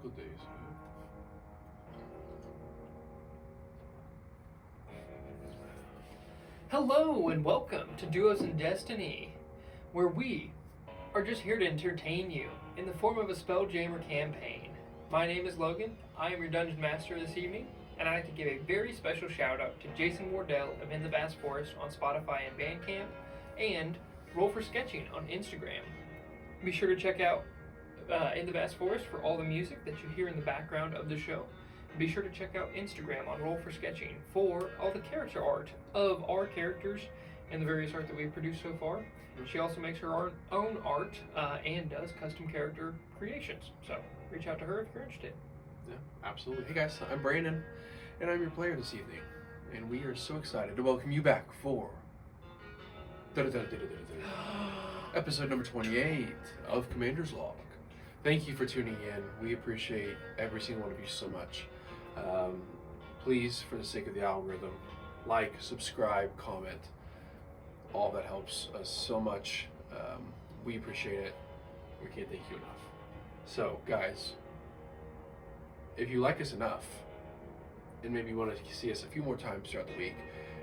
couple of days ago. Hello and welcome to Duos in Destiny, where we are just here to entertain you in the form of a Spelljammer campaign. My name is Logan, I am your Dungeon Master this evening, and I'd like to give a very special shout out to Jason Wardell of In the Vast Forest on Spotify and Bandcamp, and Roll for Sketching on Instagram. Be sure to check out In the Vast Forest for all the music that you hear in the background of the show. Be sure to check out Instagram on Roll for Sketching for all the character art of our characters and the various art that we've produced so far. She also makes her own art and does custom character creations. So reach out to her if you're interested. Yeah, absolutely. Hey guys, I'm Brandon, and I'm your player this evening. And we are so excited to welcome you back for episode number 28 of Commander's Log. Thank you for tuning in. We appreciate every single one of you so much. Please, for the sake of the algorithm, like, subscribe, comment. All that helps us so much. We appreciate it. We can't thank you enough. So, guys, if you like us enough, and maybe you want to see us a few more times throughout the week,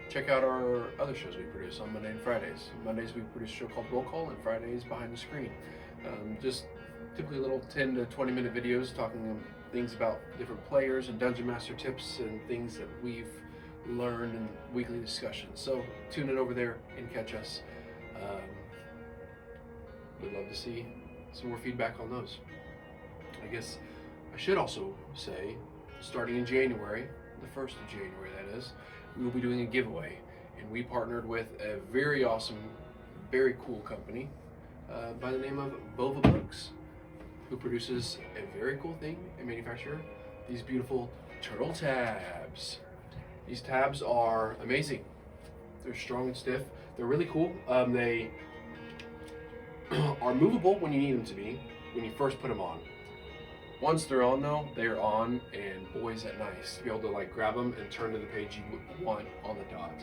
check out our other shows we produce on Monday and Fridays. Mondays we produce a show called Roll Call, and Fridays Behind the Screen. Just typically little 10 to 20 minute videos talking things about different players and Dungeon Master tips and things that we've learned in weekly discussions. So tune in over there and catch us. We'd love to see some more feedback on those. I guess I should also say, starting in January, the 1st of January that is, we will be doing a giveaway. And we partnered with a very awesome, very cool company by the name of Bova Books, who produces a very cool thing and manufacturer these beautiful turtle tabs. These tabs are amazing. They're strong and stiff. They're really cool. They are movable when you need them to be, when you first put them on. Once they're on though, they're on, and boy is that nice to be able to like grab them and turn to the page you want on the dot.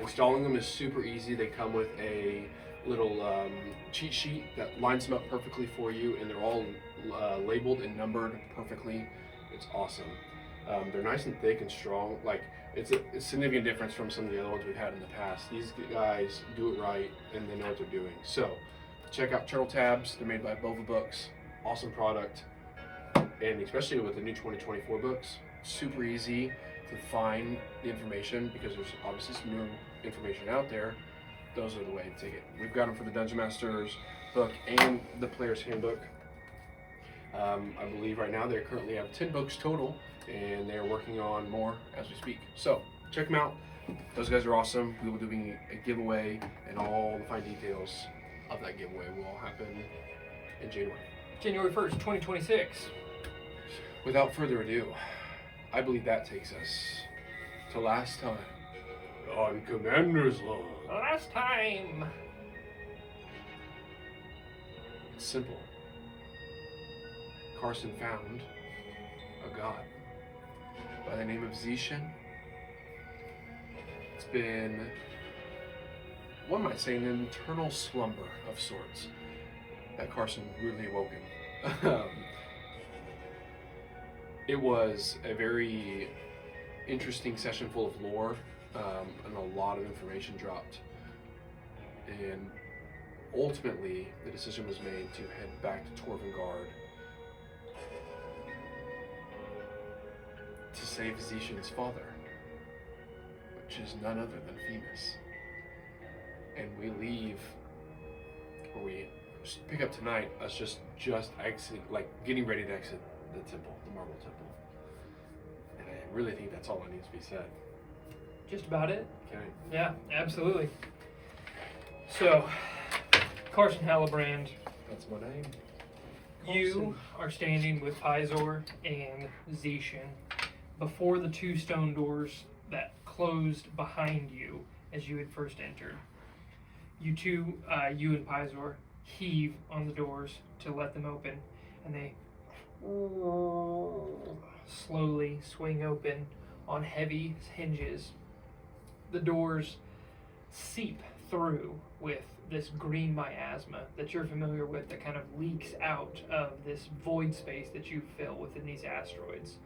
Installing them is super easy. They come with a little cheat sheet that lines them up perfectly for you, and they're all labeled and numbered perfectly. It's awesome. They're nice and thick and strong. Like it's a significant difference from some of the other ones we've had in the past. These guys do it right and they know what they're doing. So check out Turtle Tabs. They're made by Bova Books. Awesome product, and especially with the new 2024 books, super easy to find the information because there's obviously some new information out there. Those are the way to take it. We've got them for the Dungeon Master's book and the Player's Handbook. I believe right now they currently have 10 books total, and they're working on more as we speak. So check them out. Those guys are awesome. We will be doing a giveaway, and all the fine details of that giveaway will happen in January. January 1st, 2026. Without further ado, I believe that takes us to last time on Commander's Log. Last time. It's simple. Carson found a god by the name of Zishan. It's been, one might say, an eternal slumber of sorts that Carson rudely awoken. It was a very interesting session full of lore, and a lot of information dropped. And ultimately, the decision was made to head back to Torvengard to save Zishan's father, which is none other than Femus. And we leave, or we pick up tonight, us just exit, like getting ready to exit the temple, the marble temple. And I really think that's all that needs to be said. Just about it? Okay. Yeah, absolutely. So, Carson Hallebrand, That's my name. you are standing with Pizor and Zishan before the two stone doors that closed behind you as you had first entered. You two, you and Pizor, heave on the doors to let them open, and they slowly swing open on heavy hinges. The doors seep through with this green miasma that you're familiar with that kind of leaks out of this void space that you fill within these asteroids.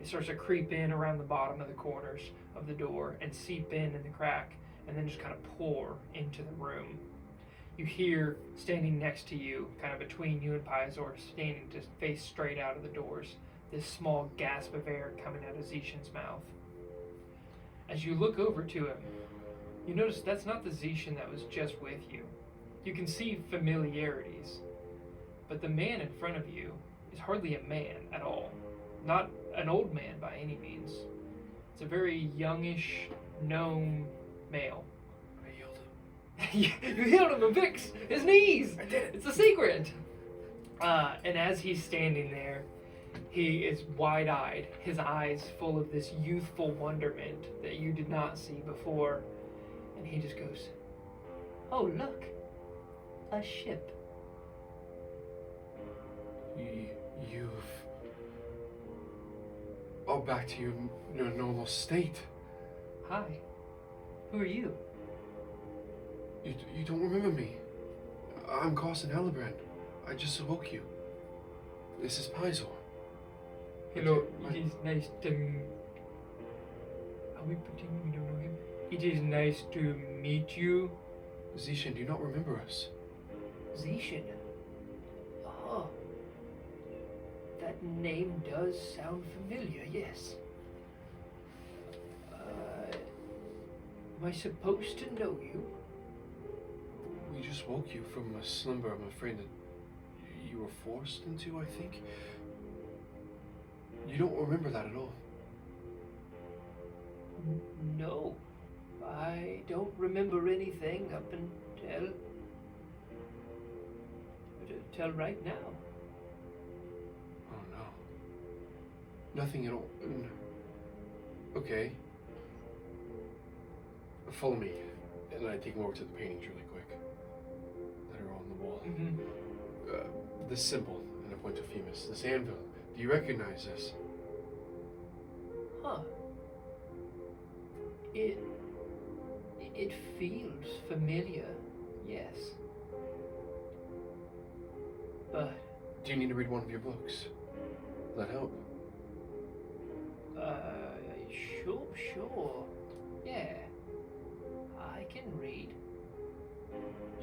It starts to creep in around the bottom of the corners of the door and seep in the crack and then just kind of pour into the room. You hear, standing next to you, kind of between you and Pizor, standing to face straight out of the doors, this small gasp of air coming out of Zishan's mouth. As you look over to him, you notice that's not the Zishan that was just with you. You can see familiarities, but the man in front of you is hardly a man at all. Not an old man by any means. It's a very youngish, gnome male. I healed him. You healed him, fix his knees. I did it. It's a secret. And as he's standing there, he is wide-eyed, his eyes full of this youthful wonderment that you did not see before. And he just goes, "Oh, look, a ship." You've... Oh, back to your normal state. Hi, who are you? You don't remember me. I'm Carson Hallebrand. I just awoke you. This is Pizor. Hello, it is nice to... Are we pretending we don't know him? It is nice to meet you. Zishan, do you not remember us? Zishan? Oh, that name does sound familiar, yes. Am I supposed to know you? We just woke you from a slumber I'm afraid that you were forced into, I think. You don't remember that at all. No, I don't remember anything up until right now. Oh no. Nothing at all. Okay. Follow me. And I take him over to the paintings really quick that are on the wall. Mm-hmm. This symbol, and I point to Femus. This anvil. Do you recognize this? Huh. It feels familiar, yes. But... Do you need to read one of your books? Will that help? Sure. Yeah. I can read.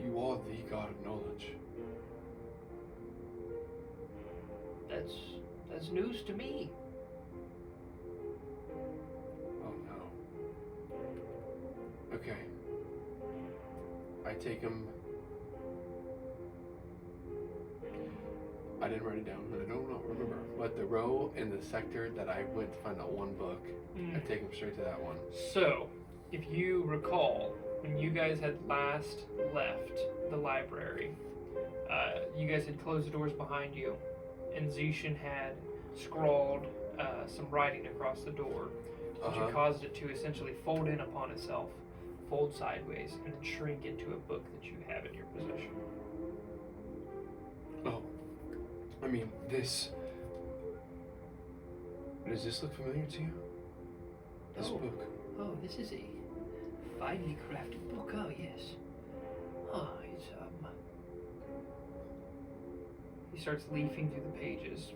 You are the god of knowledge. That's news to me. Oh no. Okay. I take him. I didn't write it down, and I don't remember. But the row in the sector that I went to find out one book, I take him straight to that one. So, if you recall, when you guys had last left the library, you guys had closed the doors behind you, and Zishan had scrawled some writing across the door, which had caused it to essentially fold in upon itself, fold sideways, and then shrink into a book that you have in your possession. Oh. I mean, this... Does this look familiar to you? This book? Oh, this is a finely crafted book. Oh, yes. Oh, it's, He starts leafing through the pages.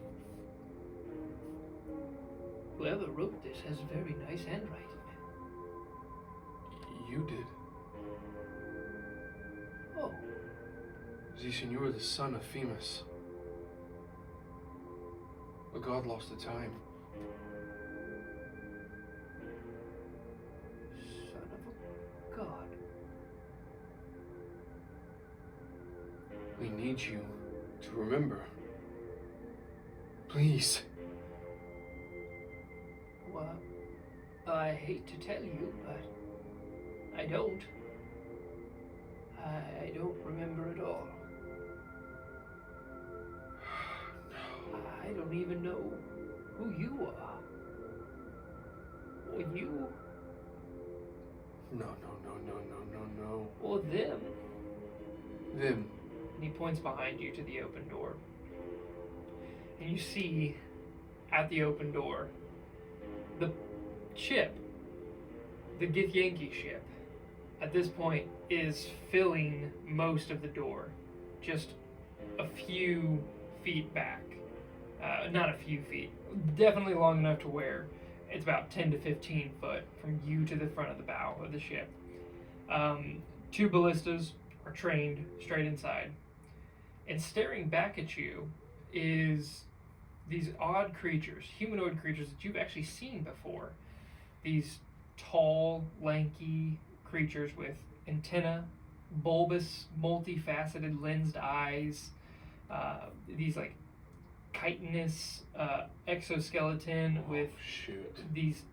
Whoever wrote this has very nice handwriting. You did. Oh. Zishan, you were the son of Femus. A god lost to time. Son of a god. We need you to remember. Please. Well, I hate to tell you, but I don't. I don't remember at all. I don't even know who you are. Or you. No. Or them. Them. And he points behind you to the open door. And you see, at the open door, the ship, the Githyanki ship, at this point is filling most of the door, just a few feet back. Not a few feet, definitely long enough to where it's about 10 to 15 foot from you to the front of the bow of the ship. Two ballistas are trained straight inside, and staring back at you is these odd creatures, humanoid creatures that you've actually seen before. These tall, lanky creatures with antenna, bulbous, multifaceted lensed eyes, these like chitinous exoskeleton with these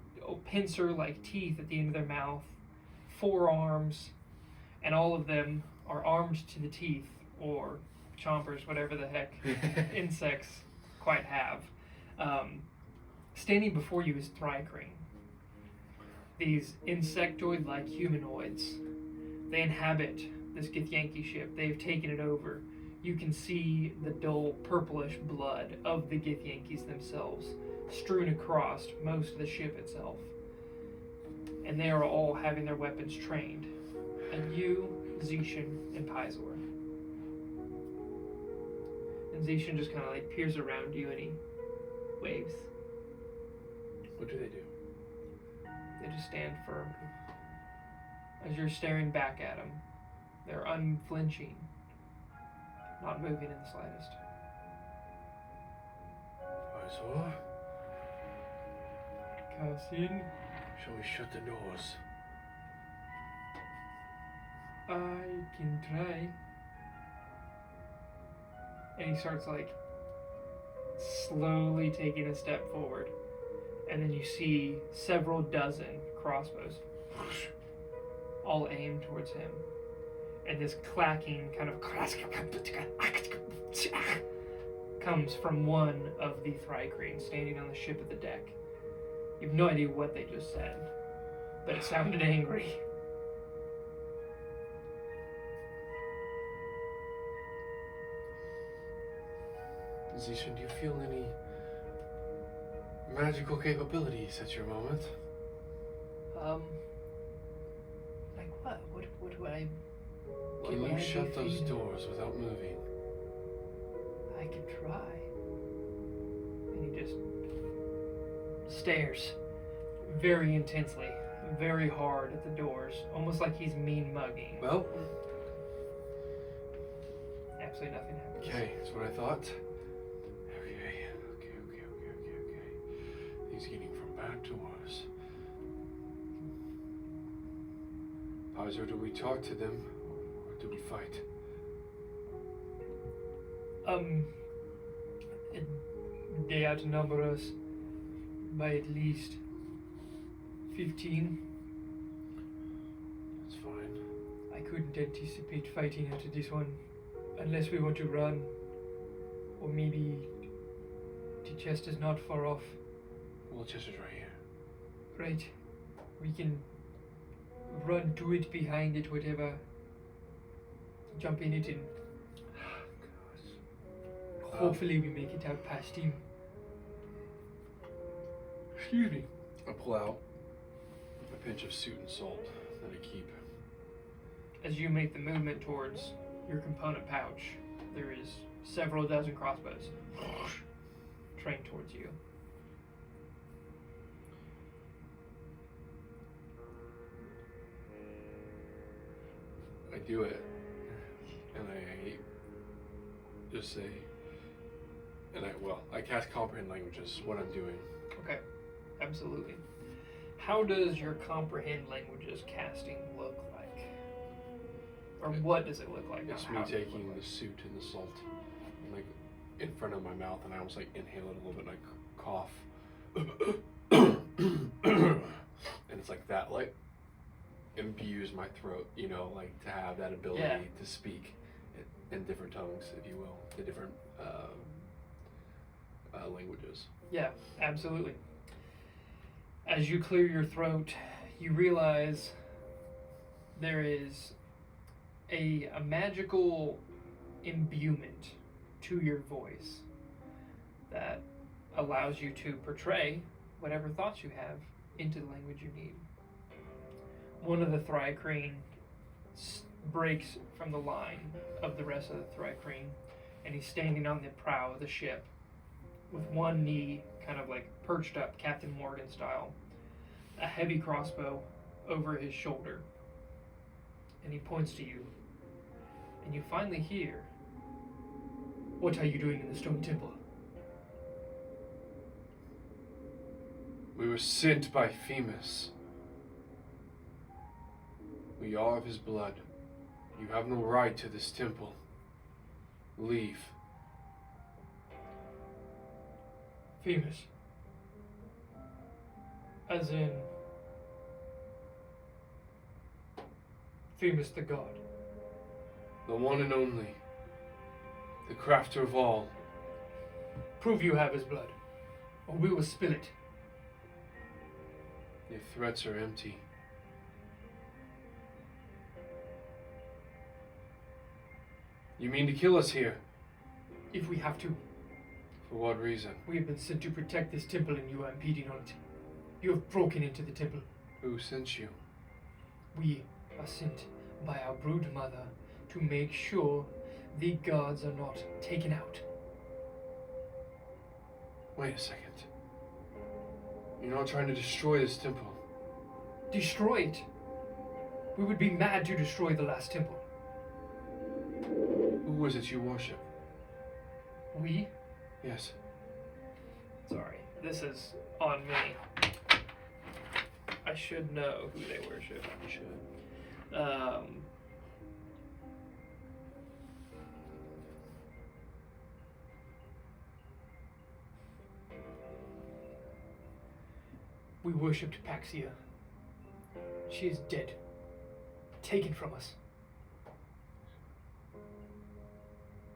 pincer-like teeth at the end of their mouth, 4 arms, and all of them are armed to the teeth, or chompers, whatever the heck insects quite have. Standing before you is Thrycrane. These insectoid-like humanoids. They inhabit this Githyanki ship. They've taken it over. You can see the dull purplish blood of the Githyankis themselves strewn across most of the ship itself. And they are all having their weapons trained. And you, Zishan, and Pizor. And Zishan just kind of like peers around you and he waves. What do they do? They just stand firm. As you're staring back at them, they're unflinching, not moving in the slightest. Pizor, Cassin, shall we shut the doors? I can try. And he starts like slowly taking a step forward. And then you see several dozen crossbows all aimed towards him. And this clacking kind of comes from one of the Thrycrane standing on the ship at the deck. You have no idea what they just said, but it sounded angry. Zishan, do you feel any magical capabilities at your moment? Like what? What do I... Can would you I shut be those feeling? doors without moving? I could try. And he just stares very intensely, very hard at the doors, almost like he's mean mugging. Well, Absolutely nothing happens. okay, that's what I thought. Okay. He's getting from bad to worse. Pizor, do we talk to them or do we fight? They outnumber us by at least 15. That's fine. I couldn't anticipate fighting out of this one unless we want to run. Or maybe the chest is not far off. Well, Chester's right here. Right. We can run to it, behind it, whatever. Jump in it and hopefully we make it out past him. Excuse me. I pull out a pinch of suit and salt that I keep. As you make the movement towards your component pouch, there is several dozen crossbows trained towards you. I do it, and I just say, and I cast comprehend languages, what I'm doing. Okay, absolutely. How does your comprehend languages casting look like? Or what does it look like? It's Not me how does it taking look the suit and the salt, and like in front of my mouth, and I almost like inhale it a little bit, and I cough, and it's like that, like imbues my throat, you know, like to have that ability to speak in different tongues, if you will, the different languages. Yeah, absolutely. As you clear your throat, you realize there is a magical imbuement to your voice that allows you to portray whatever thoughts you have into the language you need. One of the Thrycrane breaks from the line of the rest of the Thrycreen, and he's standing on the prow of the ship with one knee kind of like perched up, Captain Morgan style, a heavy crossbow over his shoulder, and he points to you, and you finally hear, "What are you doing in the stone temple?" We were sent by Themis. We are of his blood. You have no right to this temple. Leave. Themis. As in Themis the god. The one and only. The crafter of all. Prove you have his blood, or we will spill it. Your threats are empty. You mean to kill us here? If we have to. For what reason? We have been sent to protect this temple and you are impeding on it. You have broken into the temple. Who sent you? We are sent by our brood mother to make sure the gods are not taken out. Wait a second. You're not trying to destroy this temple. Destroy it. We would be mad to destroy the last temple. Who was it you worship? We? Yes. Sorry, this is on me. I should know who they worship. You should. We worshipped Paxia. She is dead. Taken from us.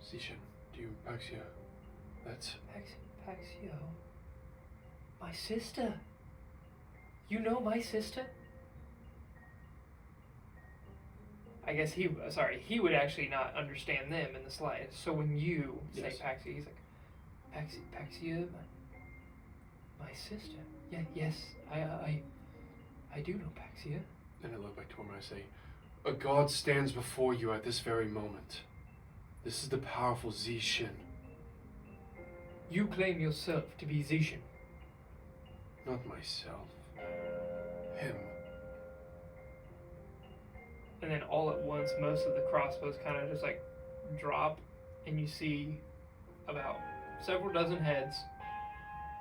Zishan, do you Paxia? That's... Paxio? My sister? You know my sister? I guess he would actually not understand them in the slightest. So when you say Yes. Paxia, he's like, Paxia, my sister. Yeah, yes, I do know Paxia. And I look back to him and I say, a god stands before you at this very moment. This is the powerful Zishan. You claim yourself to be Zishan. Not myself. Him. And then all at once, most of the crossbows kind of just like drop, and you see about several dozen heads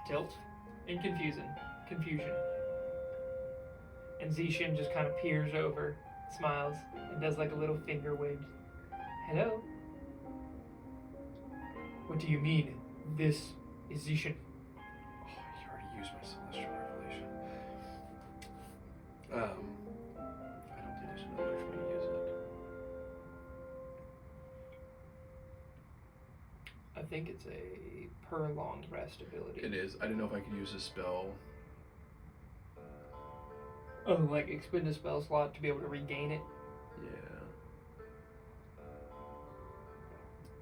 tilt in confusion. And Zishan just kind of peers over, smiles, and does like a little finger wave. Hello? What do you mean, this is Zishan? Oh, you already used my celestial revelation. I don't think there's another way for me to use it. I think it's a per long rest ability. It is. I didn't know if I could use a spell. Oh, like expend a spell slot to be able to regain it? Yeah.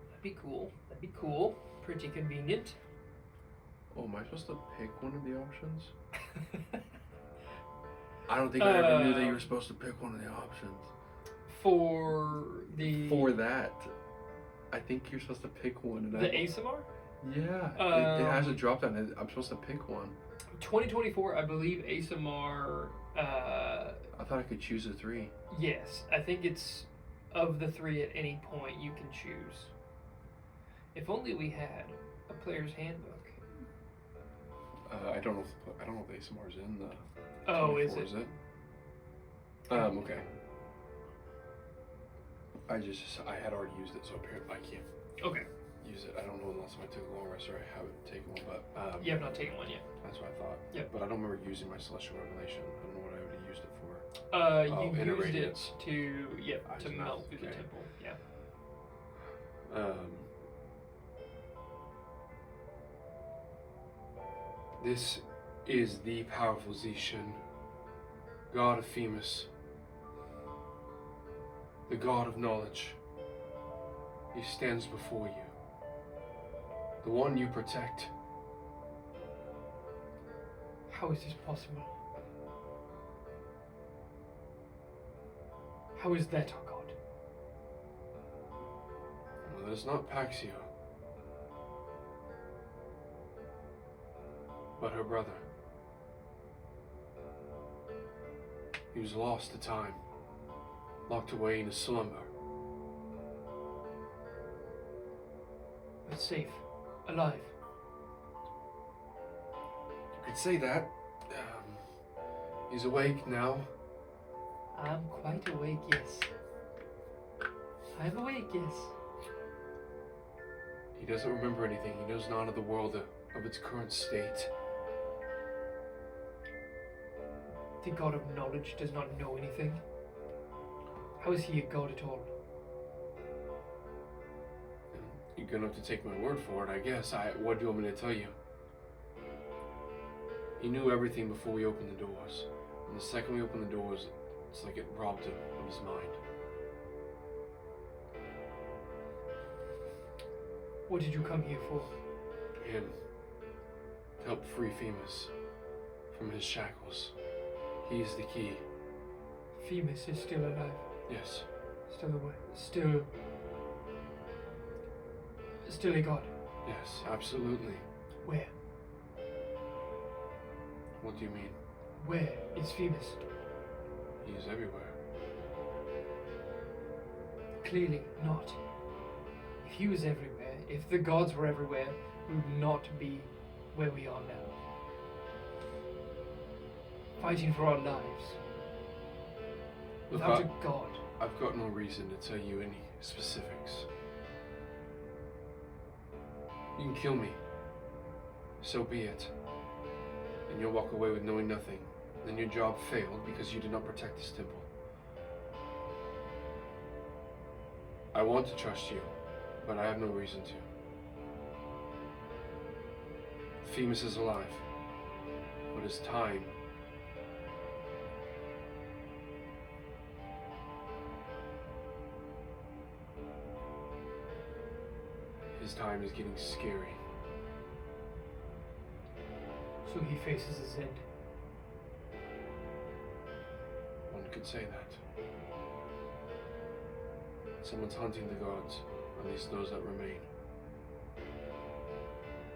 That'd be cool. That'd be cool. Pretty convenient. Oh, am I supposed to pick one of the options? I don't think I ever knew that you were supposed to pick one of the options. For that, I think you're supposed to pick one. And the ASMR? Yeah, it has a drop down. I'm supposed to pick one. 2024, I believe ASMR. I thought I could choose a 3. Yes, I think it's of the 3 at any point you can choose. If only we had a player's handbook. I don't know. I don't know if ASMR's in the. Oh, 24, is it? Okay. I had already used it, so apparently I can't Okay. use it. I don't know unless I took a long rest or I haven't taken one, but You have not taken one yet. that's what I thought. Yep. But I don't remember using my celestial revelation. I don't know what I would have used it for. You in a used radiance. it to I to did melt not, through the okay. temple. Yeah. This is the powerful Zishan, god of Themis, the god of knowledge. He stands before you, the one you protect. How is this possible? How is that, our god? Well, there's not Paxio, but her brother. He was lost to time, locked away in a slumber. But safe, alive. You could say that. He's awake now. I'm quite awake, yes. I'm awake, yes. He doesn't remember anything. He knows not of the world of its current state. The god of knowledge does not know anything. How is he a god at all? You're gonna have to take my word for it, I guess. What do you want me to tell you? He knew everything before we opened the doors. And the second we opened the doors, it's like it robbed him of his mind. What did you come here for? Him. To help free Femus from his shackles. He is the key. Femus is still alive. Yes. Still away. Still a god. Yes, absolutely. Where? What do you mean? Where is Femus? He is everywhere. Clearly not. If he was everywhere, if the gods were everywhere, we would not be where we are now. Fighting for our lives. Look, Without a god. I've got no reason to tell you any specifics. You can kill me. So be it. And you'll walk away with knowing nothing. Then your job failed because you did not protect this temple. I want to trust you, but I have no reason to. Femus is alive, but his time. His time is getting scary. So he faces his end. One could say that. Someone's hunting the gods, at least those that remain.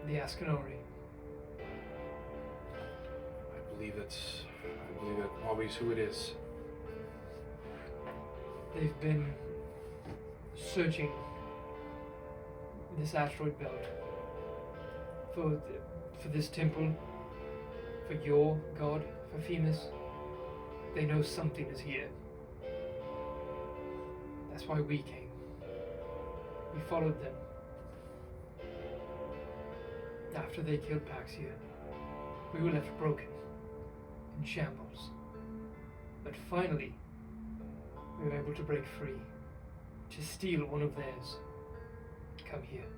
The Ascanori. I believe that probably is who it is. They've been searching this asteroid belt for this temple, for your god, for Femus. They know something is here. That's why we came. We followed them. After they killed Paxia, we were left broken, in shambles. But finally, we were able to break free, to steal one of theirs, come here,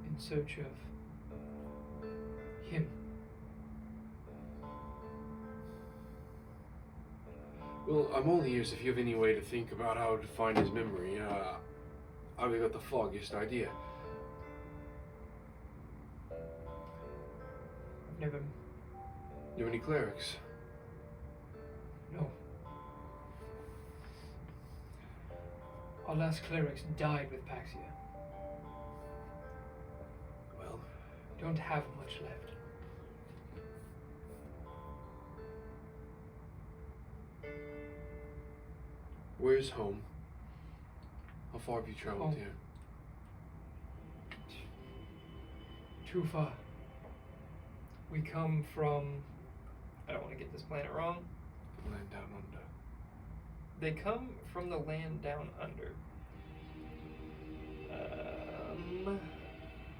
in search of him. Well, I'm all ears if you have any way to think about how to find his memory. I've got the foggiest idea. I've never... You have any clerics? No. Our last clerics died with Paxia. Well, We don't have much left. where's home? How far have you traveled Home. here? Too far. We come from... I don't want to get this planet wrong. Land down under. They come from the land down under.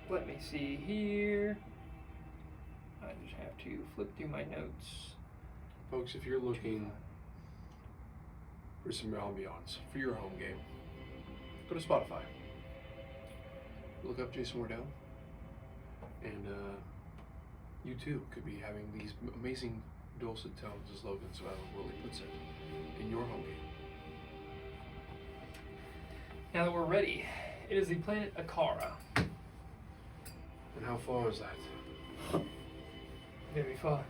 Let me see here. I just have to flip through my notes. Folks, if you're looking for some ambiance for your home game, go to Spotify. Look up Jason Wardell. And you too could be having these amazing dulcet tones, as Logan so eloquently puts it, in your home game. Now that we're ready, it is the planet Akara. And how far is that? Very far.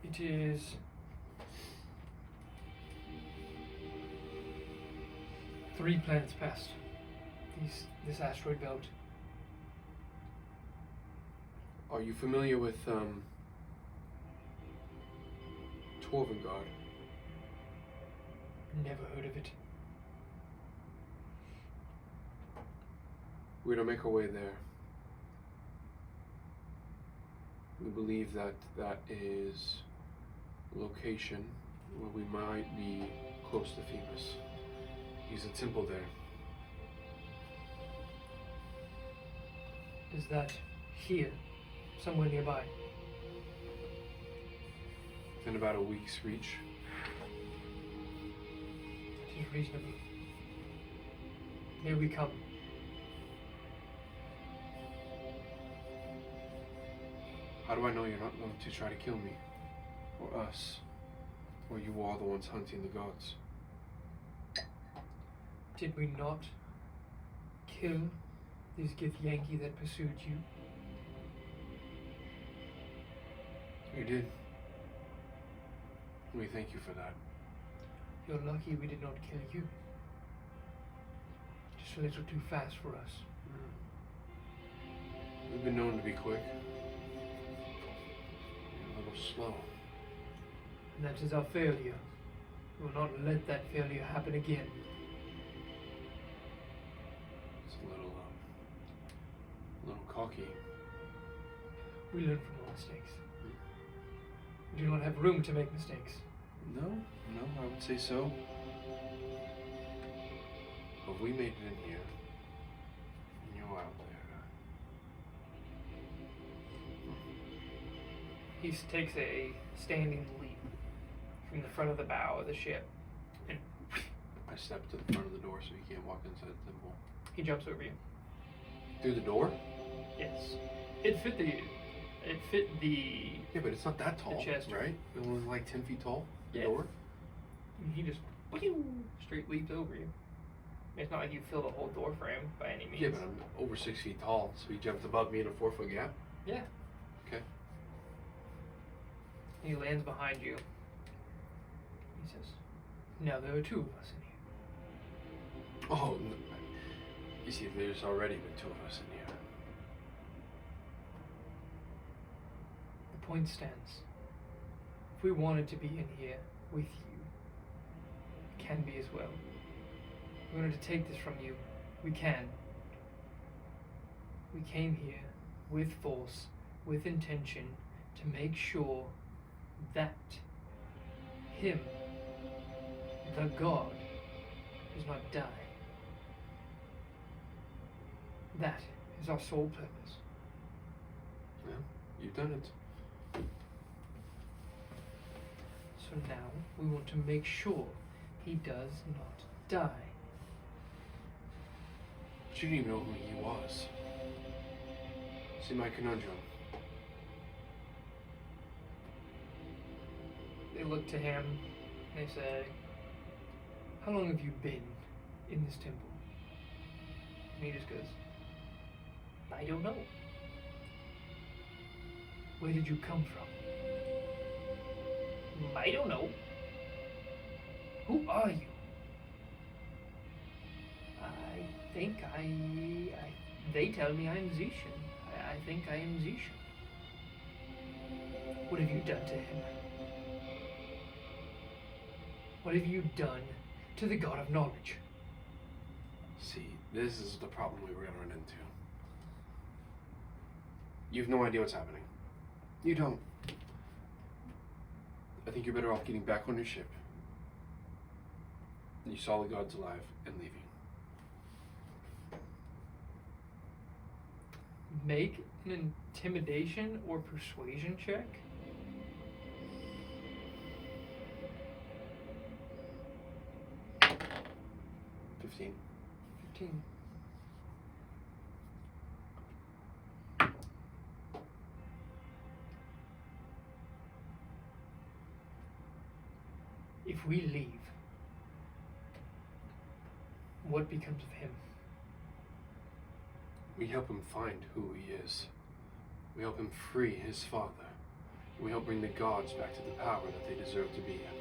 It is 3 planets past this asteroid belt. Are you familiar with Torvengard? Never heard of it. We're to make our way there. We believe that that is a location where we might be close to Phoebus. He's a temple there. Is that here? Somewhere nearby? Within about a week's reach. That is reasonable. Here we come. How do I know you're not going to try to kill me? Or us? Or you are the ones hunting the gods? Did we not kill this Githyanki that pursued you? We did. We thank you for that. You're lucky we did not kill you. Just a little too fast for us. We've been known to be quick. A little slow. And that is our failure. We will not let that failure happen again. It's a little cocky. We learn from our mistakes. We do not have room to make mistakes. No, I would say so. But we made it in here. And you're out there. He takes a standing leap from the front of the bow of the ship, and I step to the front of the door so you can't walk inside the temple. he jumps over you. Through the door? Yes. It fit the... Yeah, but it's not that tall, chest. right? It was like 10 feet tall, the Yeah. door? He just straight leaps over you. It's not like you fill the whole door frame by any means. Yeah, but I'm over 6 feet tall, so he jumped above me in a 4-foot gap? Yeah. Okay. He lands behind you. He says, "Now there are 2 of us in here." Oh, no. You see, there's already been 2 of us in here. The point stands. If we wanted to be in here with you, we can be as well. If we wanted to take this from you, we can. We came here with force, with intention, to make sure that him, the god, does not die. That is our sole purpose. Yeah, you've done it. So now we want to make sure he does not die. But you didn't even know who he was. See my conundrum? They look to him and they say, "How long have you been in this temple?" And he just goes, "I don't know." "Where did you come from?" "I don't know." "Who are you?" They tell me I'm Zishan. I think I am Zishan." "What have you done to him? What have you done to the God of Knowledge?" See, this is the problem we were going to run into. You have no idea what's happening. You don't. I think you're better off getting back on your ship. You saw the gods alive and leaving. Make an intimidation or persuasion check. 15. 15. If we leave, what becomes of him? We help him find who he is. We help him free his father. We help bring the gods back to the power that they deserve to be in.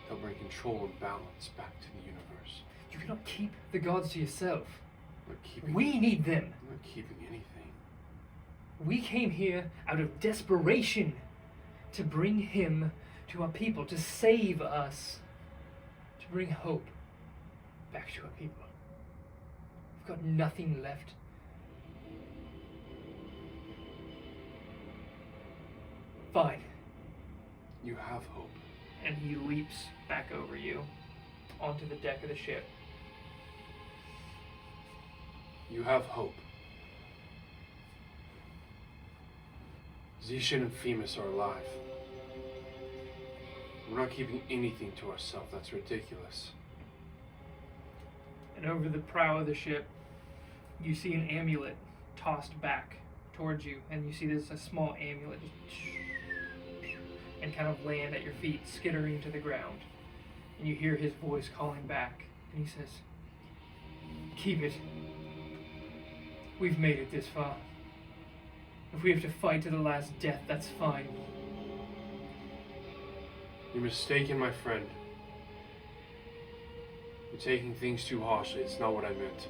Help bring control and balance back to the universe. You cannot keep the gods to yourself. I'm not keeping. We need them. I'm not keeping anything. We came here out of desperation to bring him to our people, to save us, to bring hope back to our people. We've got nothing left. Fine. You have hope. And he leaps back over you onto the deck of the ship. You have hope. Zishan and Femus are alive. We're not keeping anything to ourselves. That's ridiculous. And over the prow of the ship, you see an amulet tossed back towards you, and you see this a small amulet just and kind of land at your feet, skittering to the ground. And you hear his voice calling back, and he says, "Keep it. We've made it this far. If we have to fight to the last death, that's fine." You're mistaken, my friend. You're taking things too harshly. It's not what I meant.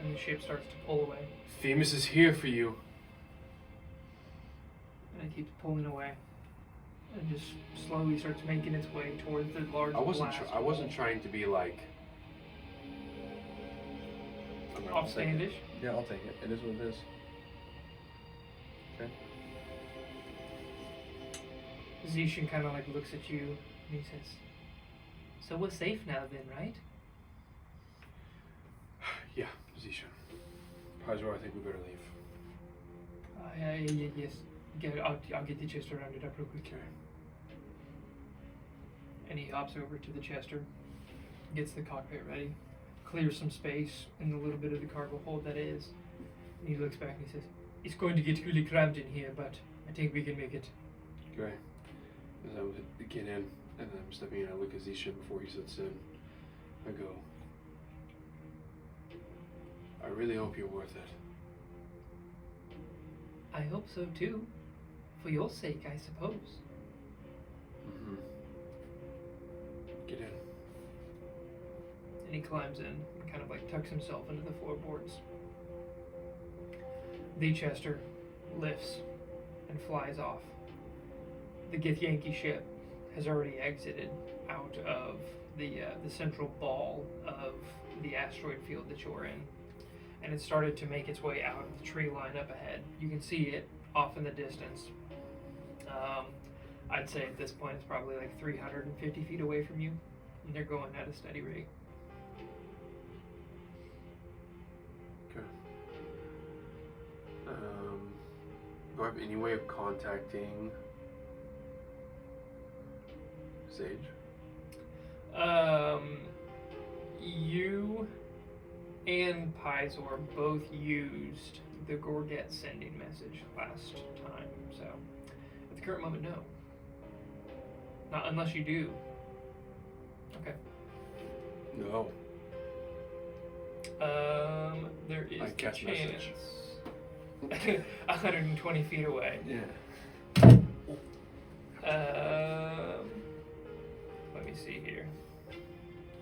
And the ship starts to pull away. Femus is here for you. And it keeps pulling away. And just slowly starts making its way towards the large I wasn't blast trying to be like... offstandish. Yeah, I'll take it. It is what it is. Okay. Zishan kind of like looks at you and he says, "So we're safe now then, right?" Yeah, Zishan. Pazor, I think we better leave. Yes. I'll get the Chester rounded up real quick. Okay. And he hops over to the Chester, gets the cockpit ready, clears some space in the little bit of the cargo hold that is. And he looks back and he says, "It's going to get really cramped in here, but I think we can make it." Okay. As I would get in, and then I'm stepping in, I look at Zishan before he sits in. I go, "I really hope you're worth it." I hope so too. For your sake, I suppose. Mm-hmm. Get in. And he climbs in and kind of like tucks himself into the floorboards. The Chester lifts and flies off. The Githyanki ship has already exited out of the central ball of the asteroid field that you're in. And it started to make its way out of the tree line up ahead. You can see it off in the distance. I'd say at this point it's probably like 350 feet away from you, and they're going at a steady rate. Okay. Do I have any way of contacting Sage? You and Pizor both used the Gorget sending message last time, so at the current moment, no. Not unless you do. Okay. No. There is I the catch chance. message. 120 feet away. Yeah. Let me see here.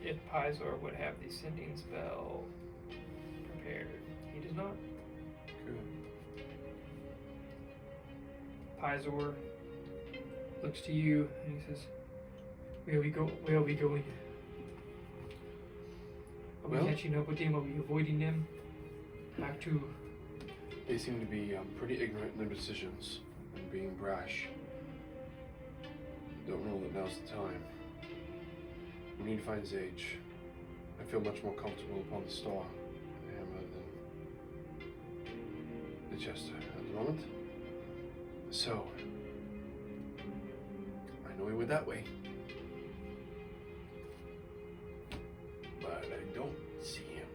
If Pizor would have the sending spell prepared. He does not. Good. Pizor looks to you and he says, Where are we going? Are we Well- catching up with them? Are we avoiding them? Back to... They seem to be pretty ignorant in their decisions and being brash. Don't know that now's the time. We need to find Sage. I feel much more comfortable upon the star hammer than the Chester at the moment. So, I know we went that way. But I don't see him.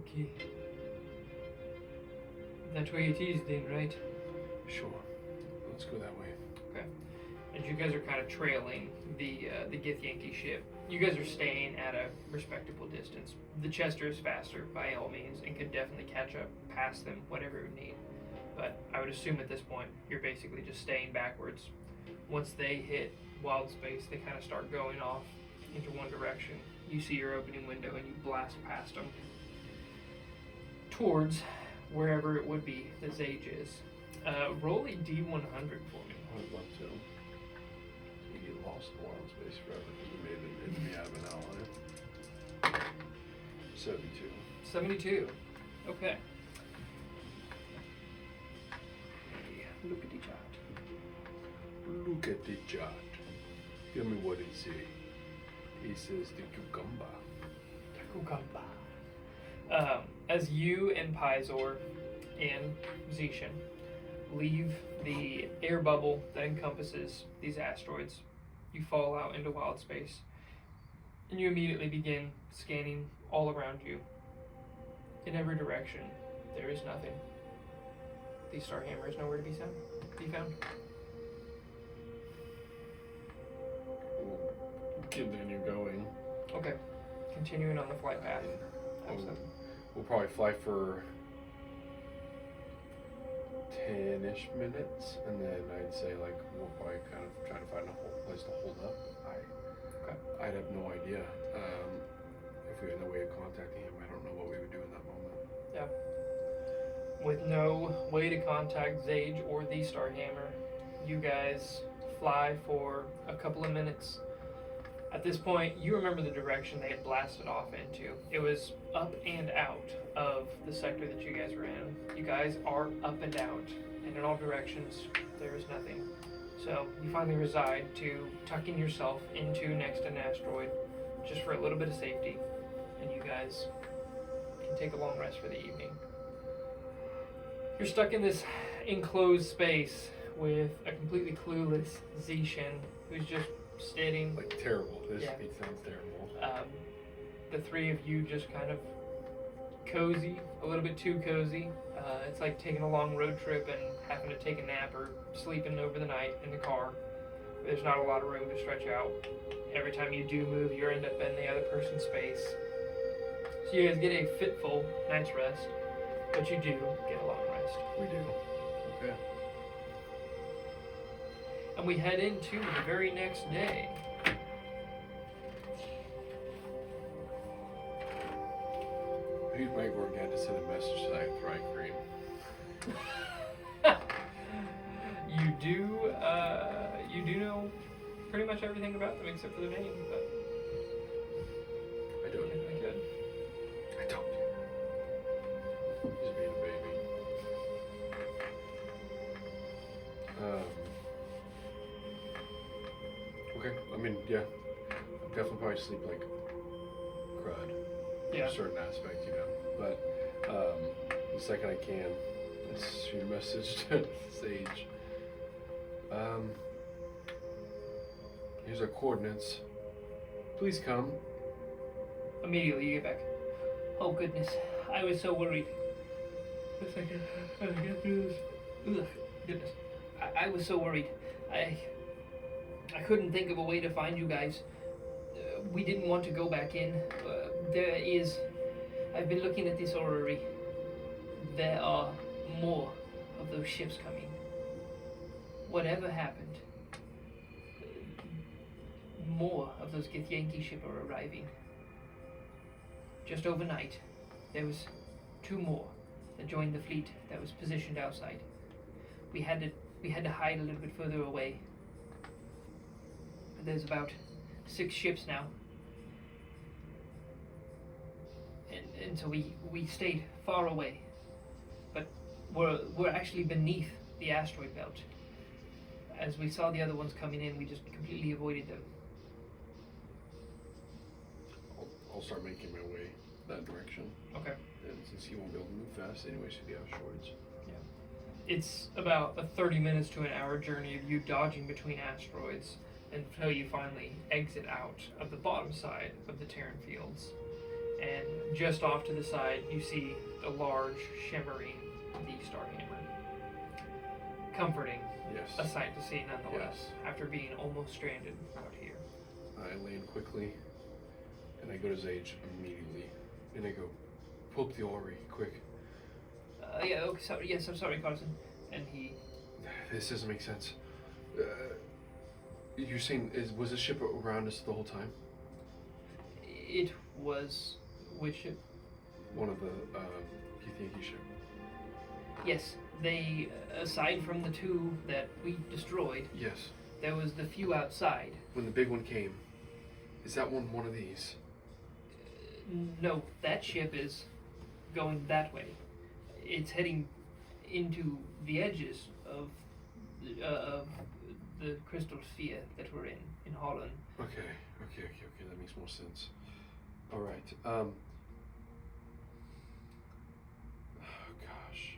Okay. That way it is then, right? Sure. Let's go that way. Okay. And you guys are kind of trailing the Githyanki ship. You guys are staying at a respectable distance. The Chester is faster by all means and could definitely catch up past them, whatever it would need. But I would assume at this point you're basically just staying backwards. Once they hit wild space, they kind of start going off into one direction. You see your opening window and you blast past them towards wherever it would be that Zage is. Roll a D100 for me. I would love to. You get lost in wild space forever because you made it into me out of an ally. 72. 72. Okay. Look at the chart. Look at the chart. Tell me what he say. He says the cucumber. As you and Pizor and Zishan leave the air bubble that encompasses these asteroids, you fall out into wild space, and you immediately begin scanning all around you. In every direction, there is nothing. The Starhammer is nowhere to be found. Continue going. Okay. Continuing on the flight path. We'll probably fly for 10-ish minutes, and then I'd say like we'll probably kind of try to find a place to hold up. I'd have no idea if we had no way of contacting him. I don't know what we would do in that moment. Yeah. With no way to contact Zage or the Starhammer, you guys fly for a couple of minutes. At this point, you remember the direction they had blasted off into. It was up and out of the sector that you guys were in. You guys are up and out, and in all directions, there is nothing. So you finally reside to tucking yourself into next to an asteroid, just for a little bit of safety, and you guys can take a long rest for the evening. You're stuck in this enclosed space with a completely clueless Zishan, who's just sitting. Like terrible. This Yeah. it sounds terrible. The three of you just kind of cozy, a little bit too cozy. It's like taking a long road trip and having to take a nap or sleeping over the night in the car. There's not a lot of room to stretch out. Every time you do move, you end up in the other person's space. So you guys get a fitful night's rest, but you do get a long rest. We do. Okay. And we head into the very next day. You might work out to send a message to that Thrive Cream. You do know pretty much everything about them except for the name, but I don't. I could. I don't. He's being a baby. Okay, I mean, yeah. I'll definitely probably sleep like crud. Yeah. For certain aspects, you know. But the second I can, let's shoot a message to Sage. Here's our coordinates. Please come. Immediately you get back. Oh goodness, I was so worried. A second, I get through this. Ugh, goodness, I was so worried. I couldn't think of a way to find you guys. We didn't want to go back in. I've been looking at this orrery. There are more of those ships coming. Whatever happened, more of those Githyanki ships are arriving. Just overnight, there was 2 more that joined the fleet that was positioned outside. We had to hide a little bit further away. There's about 6 ships now. And so we stayed far away. But we're actually beneath the asteroid belt. As we saw the other ones coming in, we just completely avoided them. I'll start making my way that direction. Okay. And since he won't be able to move fast anyways to the asteroids. It's about a 30 minutes to an hour journey of you dodging between asteroids until you finally exit out of the bottom side of the Terran fields. And just off to the side, you see a large, shimmering the Starhammer. Comforting, Yes. a sight to see nonetheless, Yes. after being almost stranded out here. I land quickly, and I go to Zage immediately, and I go, pull up the orrery, quick. Yeah, okay, sorry, yes, I'm sorry, Carson. And he... This doesn't make sense. You're saying, was the ship around us the whole time? It was which ship? One of the Yankee ship. Yes, they, aside from the two that we destroyed, Yes. there was the few outside. When the big one came, is that one of these? No, that ship is going that way. It's heading into the edges of the crystal sphere that we're in Holland. Okay. That makes more sense. All right. Oh gosh.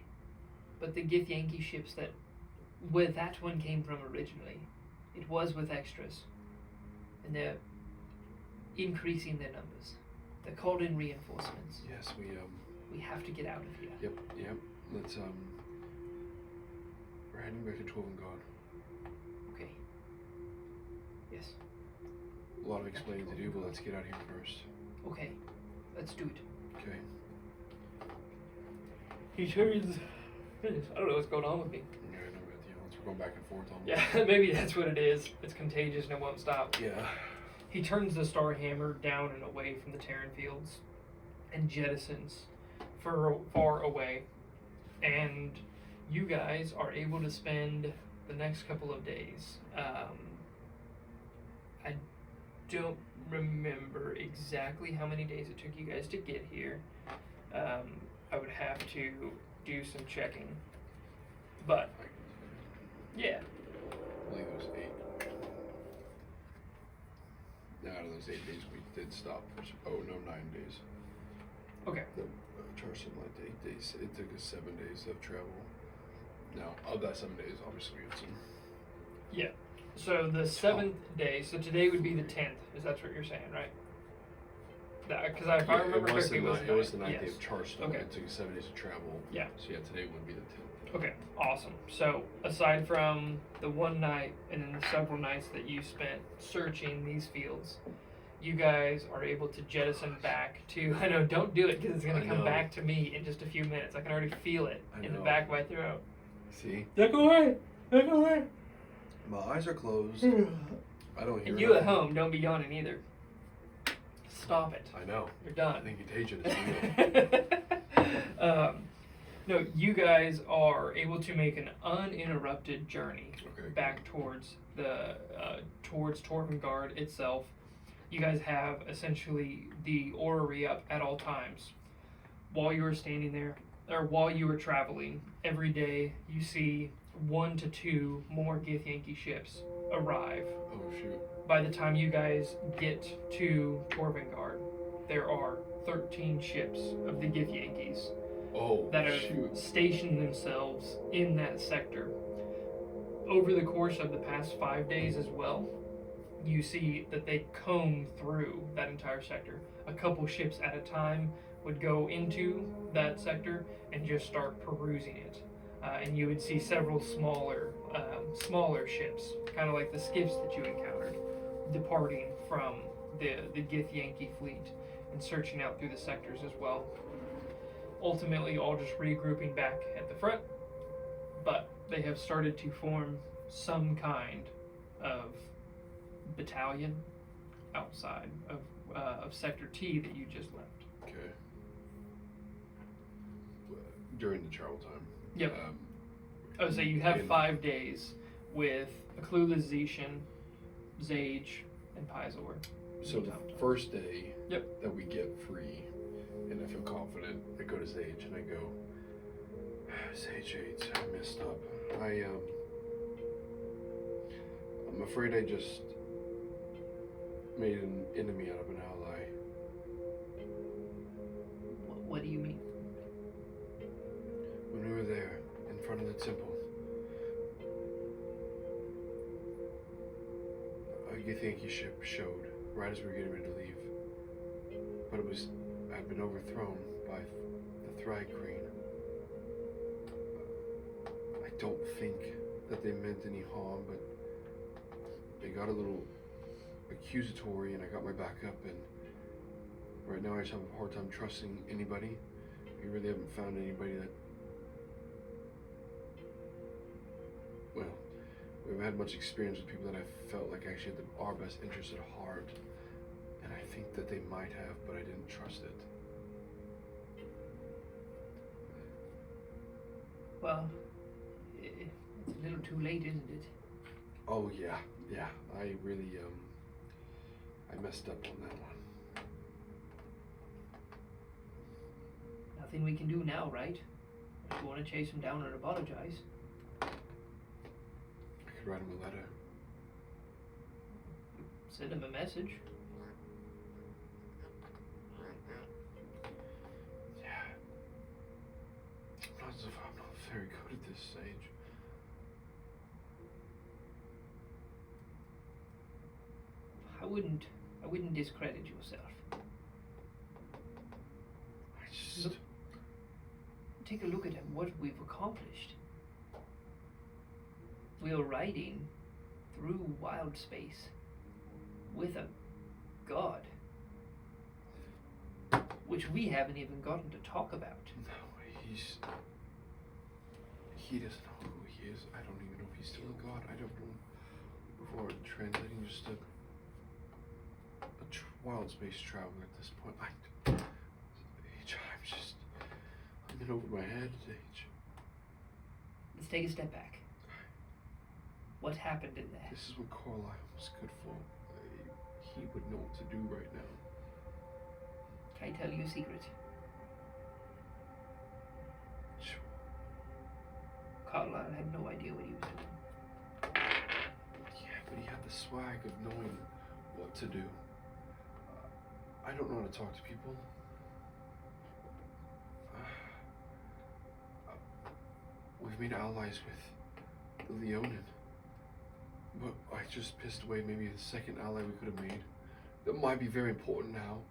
But the Githyanki ships where that one came from originally, it was with extras, and they're increasing their numbers. They're called in reinforcements. Yes, We have to get out of here. Yep. Let's we're heading back to Torvengard. Okay. Yes. A lot of explaining to do, but let's get out of here first. Okay. Let's do it. Okay. He turns. I don't know what's going on with me. Yeah, I know about the odds. We're going back and forth on Yeah, maybe that's what it is. It's contagious and it won't stop. Yeah. He turns the star hammer down and away from the Terran fields and jettisons far away. And you guys are able to spend the next couple of days. I don't remember exactly how many days it took you guys to get here. I would have to do some checking. But, yeah. I believe it was 8. Out of those 8 days, we did stop for 9 days. Okay. The charge something like 8 days. It took us 7 days of travel. Now, of that 7 days, obviously, it's Yeah. So the 7th day, so today would be the 10th, is that what you're saying, right? Because if I remember correctly, it was the 9th day yes. of charge. Okay. It took us 7 days of travel. Yeah. So yeah, today would be the 10th. Okay, awesome. So aside from the one night and then the several nights that you spent searching these fields, you guys are able to jettison back to, I know, don't do it because it's going to come back to me in just a few minutes. I can already feel it in the back of my throat. See? Look away! Look away! My eyes are closed. I don't hear And you at home, don't be yawning either. Stop it. I know. You're done. I think contagion is real. No, you guys are able to make an uninterrupted journey back towards towards Torvengard itself. You guys have essentially the orrery up at all times. While you were standing there, or while you were traveling, every day you see 1 to 2 more Githyanki ships arrive. Oh shoot. By the time you guys get to Torvengard, there are 13 ships of the Githyankis that are stationed themselves in that sector. Over the course of the past 5 days as well, you see that they comb through that entire sector. A couple ships at a time would go into that sector and just start perusing it. And you would see several smaller ships, kind of like the skiffs that you encountered, departing from the Githyanki fleet and searching out through the sectors as well. Ultimately, all just regrouping back at the front, but they have started to form some kind of battalion outside of Sector T that you just left. Okay. During the travel time. Yep. So you have 5 days with a clueless Zetian, Zage, and Pizor. So the first day Yep. that we get free, and I feel confident, I go to Zage and I go, Zage, I messed up. I'm afraid I just made an enemy out of an ally. What do you mean? When we were there, in front of the temple, a Githyanki ship showed right as we were getting ready to leave. But I'd been overthrown by the Thryg Crane. I don't think that they meant any harm, but they got a little accusatory and I got my back up, and right now I just have a hard time trusting anybody. We really haven't found anybody that, well, we haven't had much experience with people that I felt like actually had our best interests at heart. And I think that they might have, but I didn't trust it. Well, it's a little too late, isn't it? Oh yeah. I really I messed up on that one. Nothing we can do now, right? If you want to chase him down and apologize. I could write him a letter. Send him a message. Yeah. I'm not very good at this, Sage. I wouldn't discredit yourself. Take a look at what we've accomplished. We are riding through wild space with a god, which we haven't even gotten to talk about. No, he doesn't know who he is. I don't even know if he's still a god. I don't know. Before translating just a wild space traveler at this point. I'm in over my head, Sage. Let's take a step back. What happened in there? This is what Carlisle was good for. He would know what to do right now. Can I tell you a secret? Sure. Carlisle had no idea what he was doing. Yeah, but he had the swag of knowing what to do. I don't know how to talk to people. We've made allies with the Leonin. But I just pissed away maybe the second ally we could have made. That might be very important now.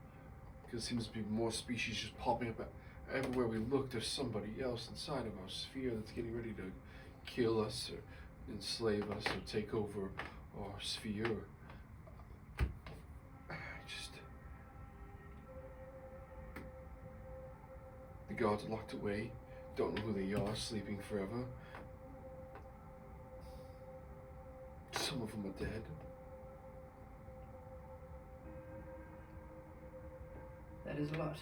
Because it seems to be more species just popping up everywhere we look. There's somebody else inside of our sphere that's getting ready to kill us or enslave us or take over our sphere. The guards are locked away. Don't know who they are, sleeping forever. Some of them are dead. That is a lot.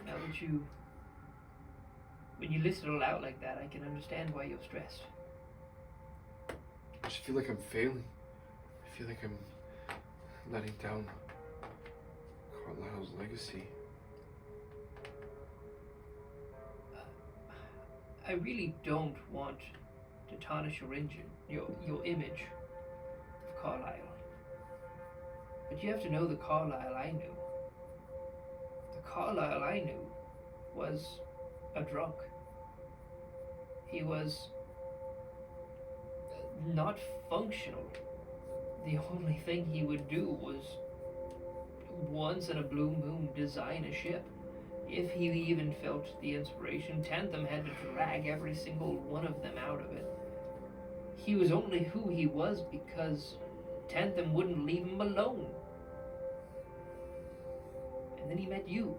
Now that when you list it all out like that, I can understand why you're stressed. I just feel like I'm failing. I feel like I'm letting down Carlisle's legacy. I really don't want to tarnish your image of Carlisle. But you have to know the Carlisle I knew. The Carlisle I knew was a drunk. He was not functional. The only thing he would do was once in a blue moon design a ship. If he even felt the inspiration, Tantham had to drag every single one of them out of it. He was only who he was because Tantham wouldn't leave him alone. And then he met you.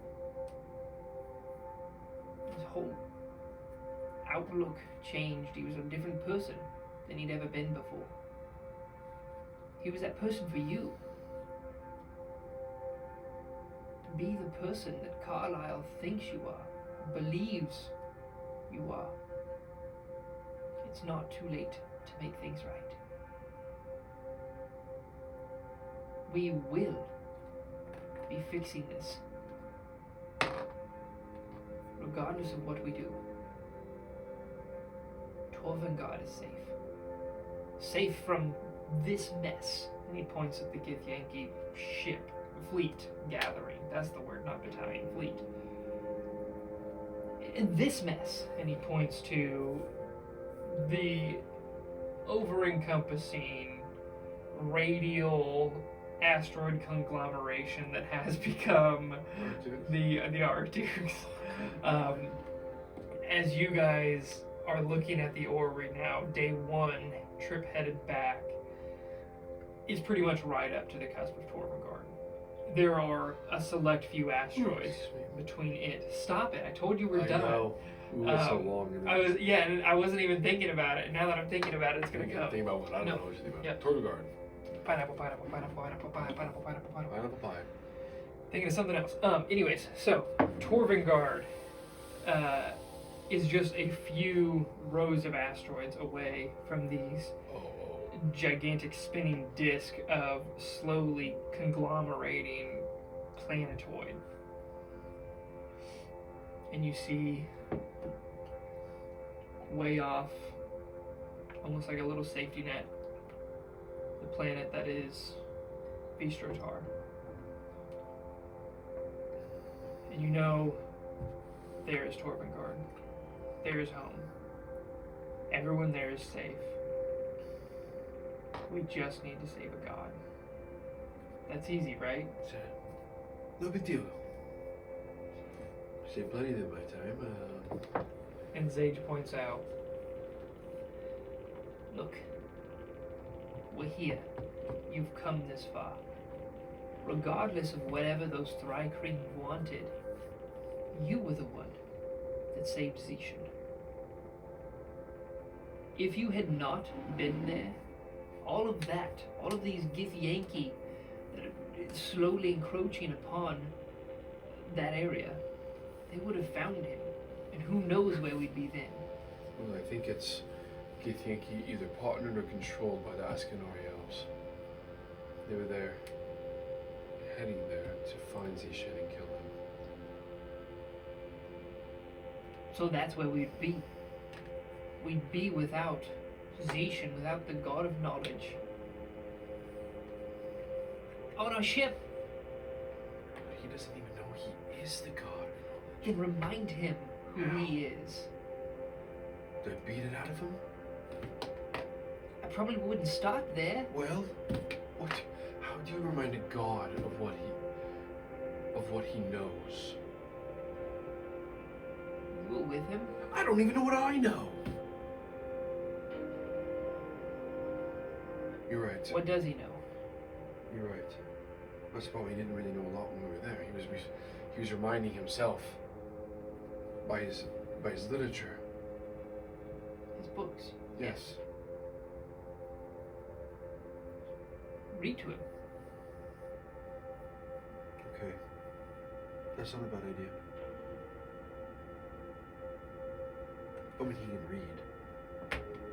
His whole outlook changed. He was a different person than he'd ever been before. He was that person for you. Be the person that Carlisle thinks you are, believes you are. It's not too late to make things right. We will be fixing this, regardless of what we do. Torvengard is safe. Safe from this mess. And he points at the Githyanki ship. Fleet gathering. That's the word, not battalion. Fleet. In this mess, and he points to the over-encompassing radial asteroid conglomeration that has become the Arctics. As you guys are looking at the orrery now, day one, trip headed back, is pretty much right up to the cusp of Torvengard. There are a select few asteroids between it. Stop it! I told you we're done. I know. We went so long. And I wasn't even thinking about it. Now that I'm thinking about it, it's gonna come. Think about what I don't know what you think about. Yep. Torvengard. Pineapple. Pineapple pie. Thinking of something else. Anyways, so Torvengard is just a few rows of asteroids away from these gigantic spinning disk of slowly conglomerating planetoid. And you see way off, almost like a little safety net, the planet that is Vistrotar. And you know there is Torvengard. There is home. Everyone there is safe. We just need to save a god. That's easy, right? No big deal. Saved plenty of my time. And Zage points out, look, we're here. You've come this far. Regardless of whatever those Thrykreen wanted, you were the one that saved Zishan. If you had not been there, all of that, all of these Githyanki that are slowly encroaching upon that area, they would have found him. And who knows where we'd be then. Well, I think it's Githyanki either partnered or controlled by the Askanori elves. They were there, heading there to find Zishan and kill him. So that's where we'd be. We'd be without Zishan, without the God of Knowledge. On our ship. He doesn't even know he is the God of Knowledge. Then remind him who he is. Did I beat it out of him? I probably wouldn't start there. Well, what? How do you remind a god of what he knows? You were with him? I don't even know what I know. You're right. What does he know? You're right. That's the problem. He didn't really know a lot when we were there. He was reminding himself by his literature. His books. Yes. Read to him. Okay. That's not a bad idea. I mean, he can read.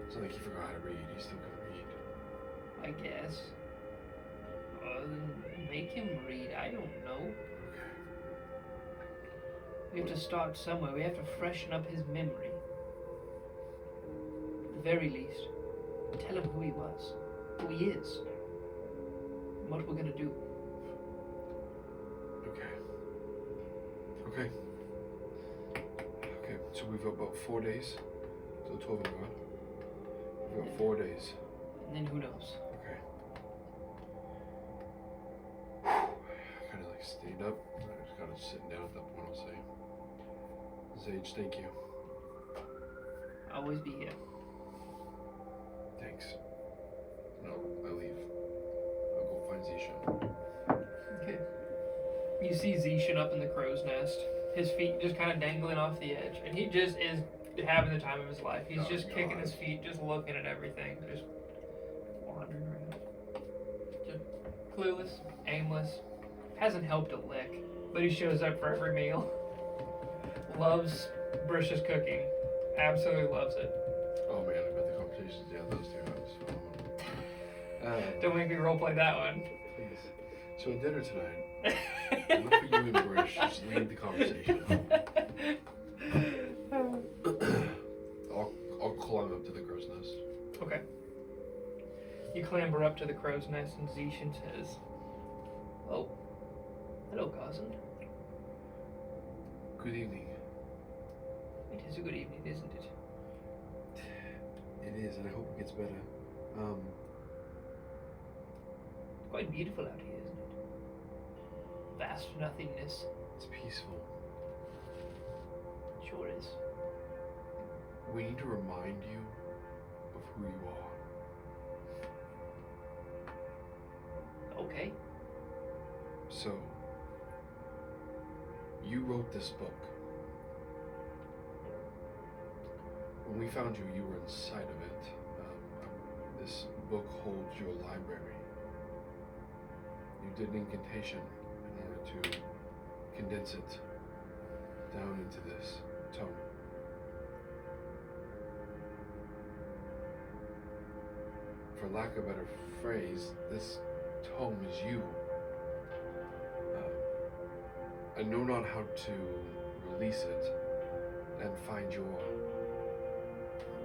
It's not like he forgot how to read. He still can read. I guess. Make him read. I don't know. Okay. We have to start somewhere. We have to freshen up his memory. At the very least, tell him who he was, who he is, and what we're gonna do. Okay. Okay, so we've got about 4 days till 12 and gone. We've got 4 days. And then who knows? Okay. I kind of like stayed up. I was kind of sitting down at that point, I'll say. Zage, thank you. Always be here. Thanks. No, I leave. I'll go find Zishan. Okay. You see Zishan up in the crow's nest, his feet just kind of dangling off the edge, and he just is having the time of his life. He's just kicking his feet, just looking at everything, just wandering around. Just clueless, aimless, hasn't helped a lick, but he shows up for every meal. Loves Brish's cooking, absolutely loves it. Oh man, I bet the conversations they had those two was phenomenal. Don't make me roleplay that one. Please. So at dinner tonight, I look for you and Brish, just lead the conversation. I'll climb up to the crow's nest. Okay. You clamber up to the crow's nest and Zishan says, "Oh, hello, cousin. Good evening. It is a good evening, isn't it?" It is, and I hope it gets better. Quite beautiful out here, isn't it? Vast nothingness. It's peaceful. Sure is. We need to remind you of who you are. Okay. So, you wrote this book. When we found you, you were inside of it. This book holds your library You did an incantation in order to condense it down into this tome. For lack of a better phrase, this tome is you. I know not how to release it and find your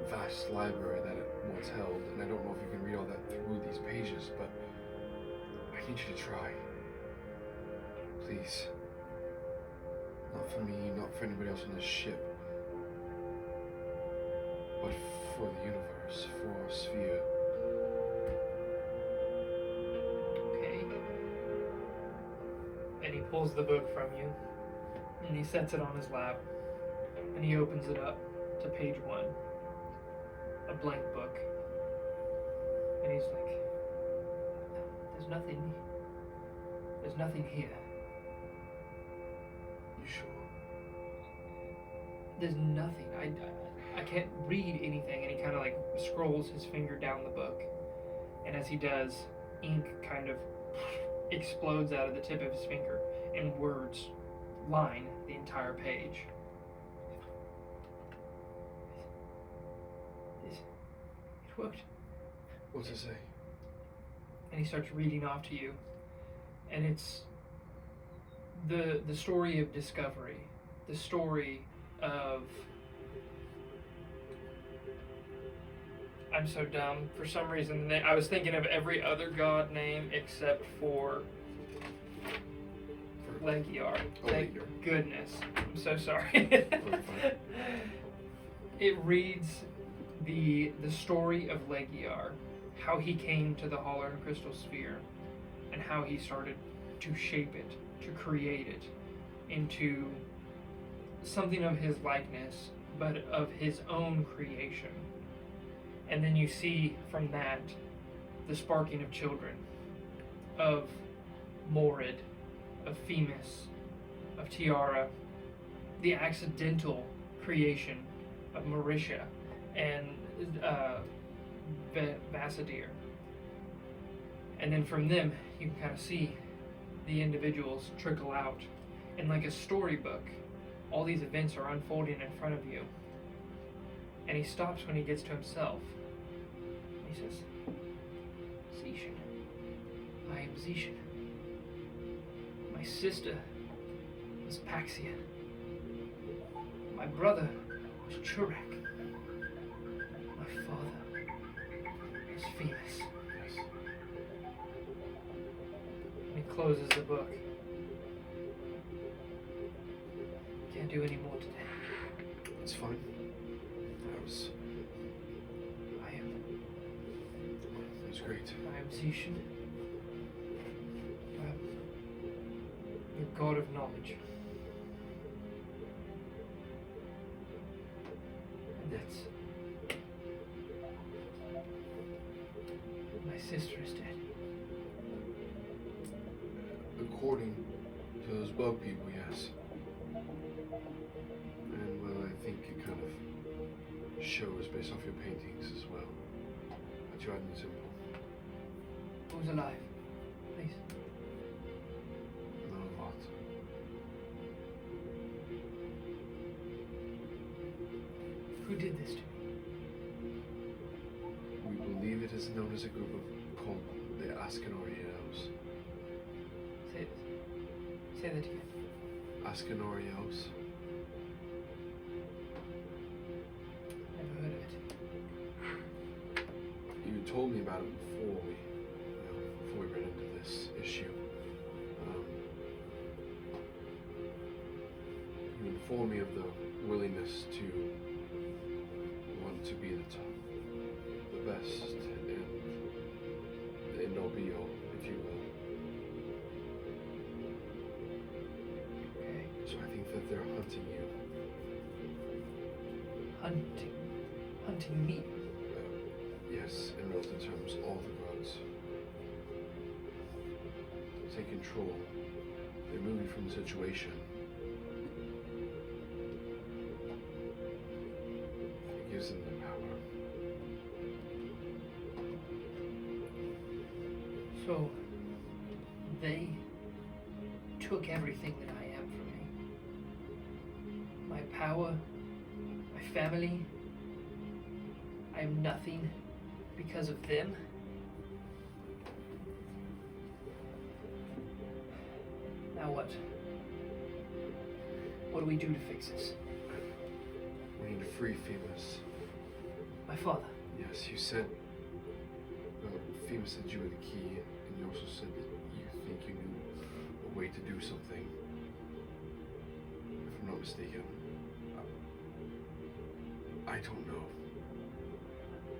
vast library that it once held, and I don't know if you can read all that through these pages, but I need you to try. Please. Not for me, not for anybody else on this ship, but for the universe, for our sphere. And he pulls the book from you, and he sets it on his lap, and he opens it up to page 1, a blank book, and he's like, there's nothing here. You sure? There's nothing. I can't read anything. And he kind of like scrolls his finger down the book, and as he does, ink kind of explodes out of the tip of his finger, and words line the entire page. It worked. What's it say? And he starts reading off to you, and it's the story of discovery, the story of... I'm so dumb. For some reason, I was thinking of every other god name except for Legiar. Thank goodness. I'm so sorry. It reads the story of Legiar, how he came to the Hollow and Crystal Sphere, and how he started to shape it, to create it into something of his likeness, but of his own creation. And then you see from that the sparking of children, of Morid, of Themis, of Tiara, the accidental creation of Marisha and Vasadir. And then from them, you can kind of see the individuals trickle out. And like a storybook, all these events are unfolding in front of you. And he stops when he gets to himself. He says, Zishan. I am Zishan. My sister was Paxia. My brother was Churak. My father was Themis. Yes. And he closes the book. Can't do any more today. It's fine. It was great. I am Zishan. I am the god of knowledge. And that's... My sister is dead. According to those bug people, yes. And well, I think it kind of shows based off your paintings as well. That you had in the temple. Who's alive? Please. Not a lot. Who did this to me? We believe it is known as a group of called the Ascanorios. Say this. Say that again. Ascanorios. Never heard of it. You told me about it before we read into this issue. You informed me of the willingness to want to be the top, the best, and the end all be all, if you will. Okay. So I think that they're hunting you. Hunting me? Yes, in relative terms, all the gods. Take control. They're moving from the situation. It gives them the power. So, They took everything that I am from me. My power, my family. I am nothing because of them. Now what? What do we do to fix this? We need to free Femus. My father. Yes, you said. Well, Femus said you were the key, and you also said that you think you knew a way to do something. If I'm not mistaken. I don't know.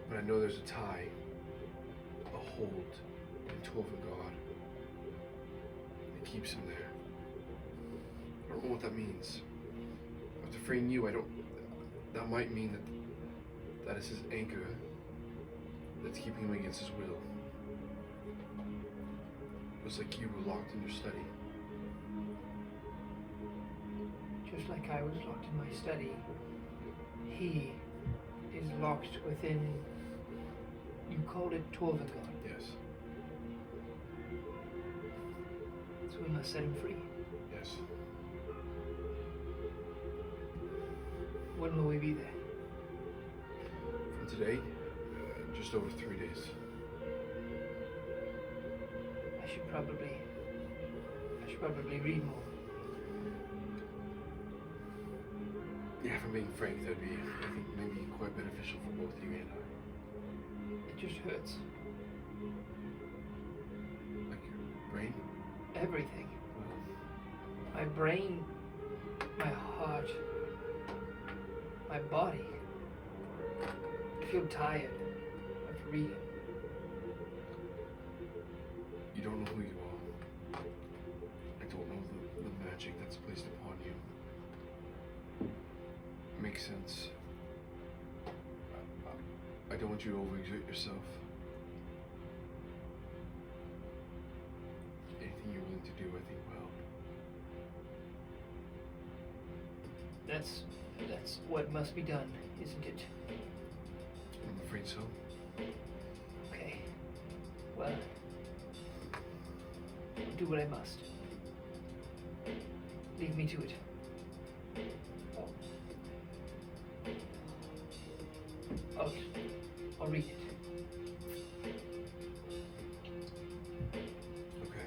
But I know there's a tie, a hold in Torvengard that keeps him there. I don't know what that means. After freeing you, I don't. That might mean that is his anchor that's keeping him against his will. It was like you were locked in your study. Just like I was locked in my study, he is locked within. You called it Torvengard. Yes. So we must set him free. Yes. When will we be there? From today, just over 3 days. I should probably read more. Yeah, if I'm being frank, that'd be, I think, maybe quite beneficial for both you and I. It just hurts. Like your brain? Everything. Well, My brain, my heart, my body. I feel tired after reading. you don't know who you are. I don't know the magic that's placed upon you. Makes sense. I don't want you to overexert yourself. Anything you're willing to do, I think will help. That's what must be done, isn't it? I'm afraid so. Okay. Well, I'll do what I must. Leave me to it. I'll read it. Okay.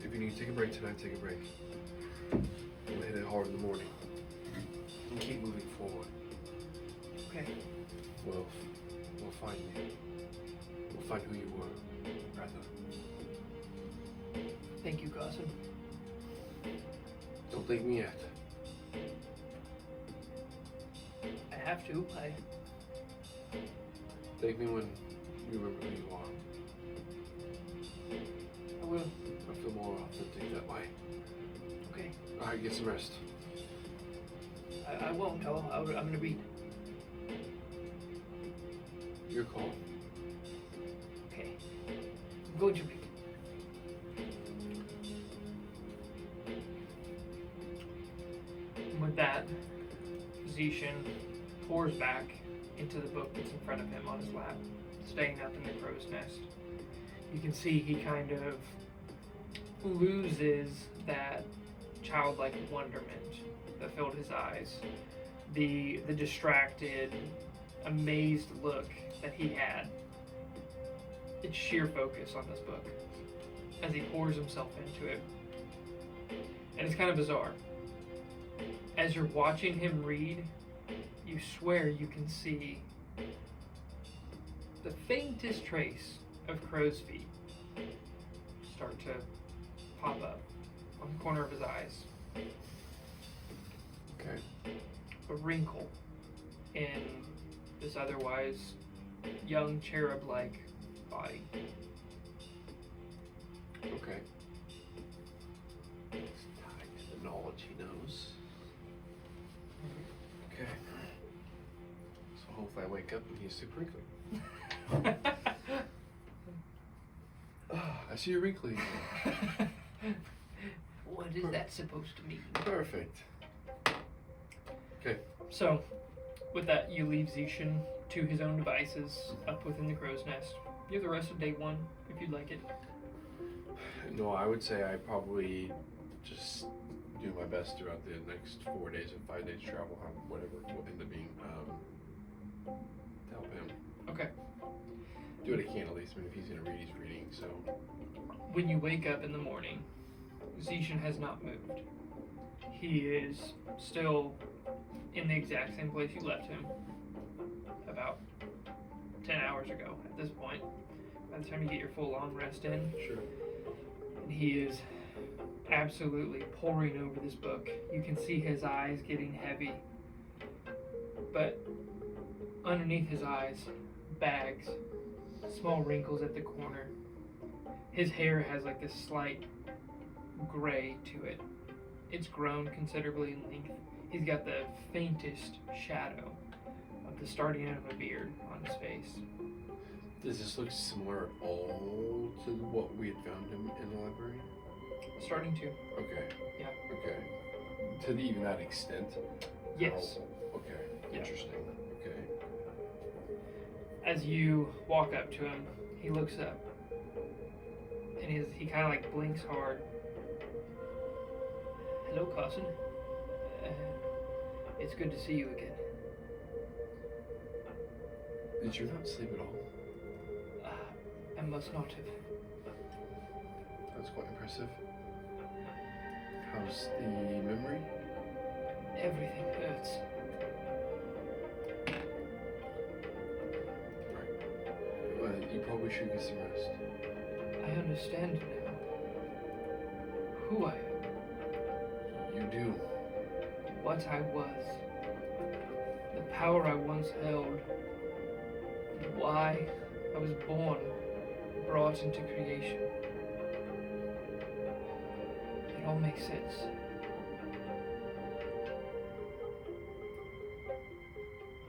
If you need to take a break tonight, take a break. We'll hit it hard in the morning. And keep moving forward. Okay. We'll find you. We'll find who you were, rather. Thank you, Gossam. Don't thank me yet. I have to. Thank me when you remember who you are. I will. I feel more authentic that way. Okay. Alright, get some rest. I won't. I'm gonna read. Your call. Okay. I'm going to read. And with that, Zishan pours back into the book that's in front of him on his lap, staying up in the crow's nest. You can see he kind of loses that childlike wonderment that filled his eyes. The distracted, amazed look that he had. It's sheer focus on this book as he pours himself into it. And it's kind of bizarre. As you're watching him read, you swear you can see the faintest trace of crow's feet start to pop up on the corner of his eyes. Okay. A wrinkle in this otherwise young cherub-like body. Okay. It's tied to the knowledge he knows. Okay. So hopefully I wake up and he's super wrinkly. I see you're wrinkly. What is that supposed to mean? Perfect. Okay. So, with that, you leave Zishan to his own devices up within the crow's nest. You have the rest of day one, if you'd like it. No, I would say I probably just do my best throughout the next 4 days or 5 days travel, whatever will end up being, to help him. Okay. Do what I can at least. I mean, if he's gonna read, he's reading. So When you wake up in the morning, Zishan has not moved. He is still in the exact same place you left him about 10 hours ago at this point. By the time you get your full long rest in. sure. And he is absolutely poring over this book. You can see his eyes getting heavy. But underneath his eyes, bags, small wrinkles at the corner. His hair has like this slight gray to it. It's grown considerably in length. He's got the faintest shadow of the starting out of a beard on his face. Does this look similar at all to what we had found him in the library? Starting to. Okay. Yeah. Okay. To even that extent? Yes. Oh, okay. Yeah. Interesting. Okay. As you walk up to him, he looks up. And he kind of like blinks hard. Hello, Carson. It's good to see you again. Did you not sleep at all? I must not have. That's quite impressive. How's the memory? Everything hurts. Right. Well, you probably should get some rest. I understand now who I am, You do. what I was, the power I once held, why I was born, brought into creation. It all makes sense.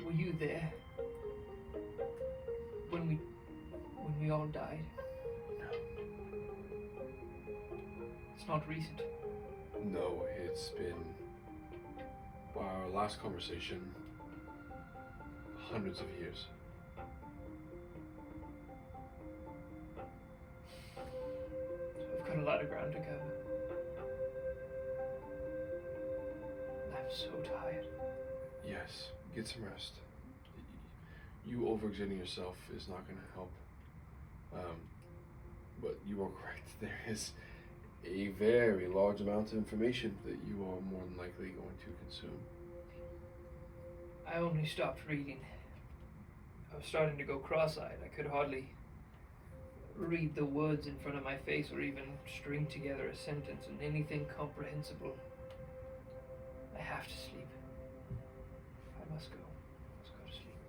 Were you there when we all died? No. It's not recent. No, it's been, by our last conversation, hundreds of years. I've got a lot of ground to cover. I'm so tired. Yes, get some rest. You overexerting yourself is not going to help. But you are correct. There is a very large amount of information that you are more than likely going to consume. I only stopped reading. I was starting to go cross-eyed. I could hardly read the words in front of my face or even string together a sentence in anything comprehensible. I have to sleep. I must go. I must go to sleep.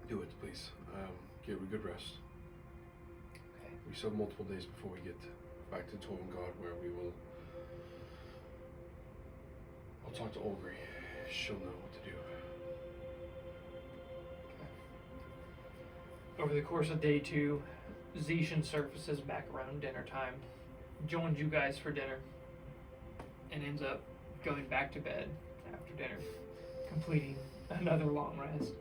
Do it, please. Get a good rest. Okay. We still have multiple days before we get back to Toll and God, where we will. I'll talk to Olgri. She'll know what to do. Over the course of day 2, Zishan surfaces back around dinner time, joins you guys for dinner, and ends up going back to bed after dinner, completing another long rest.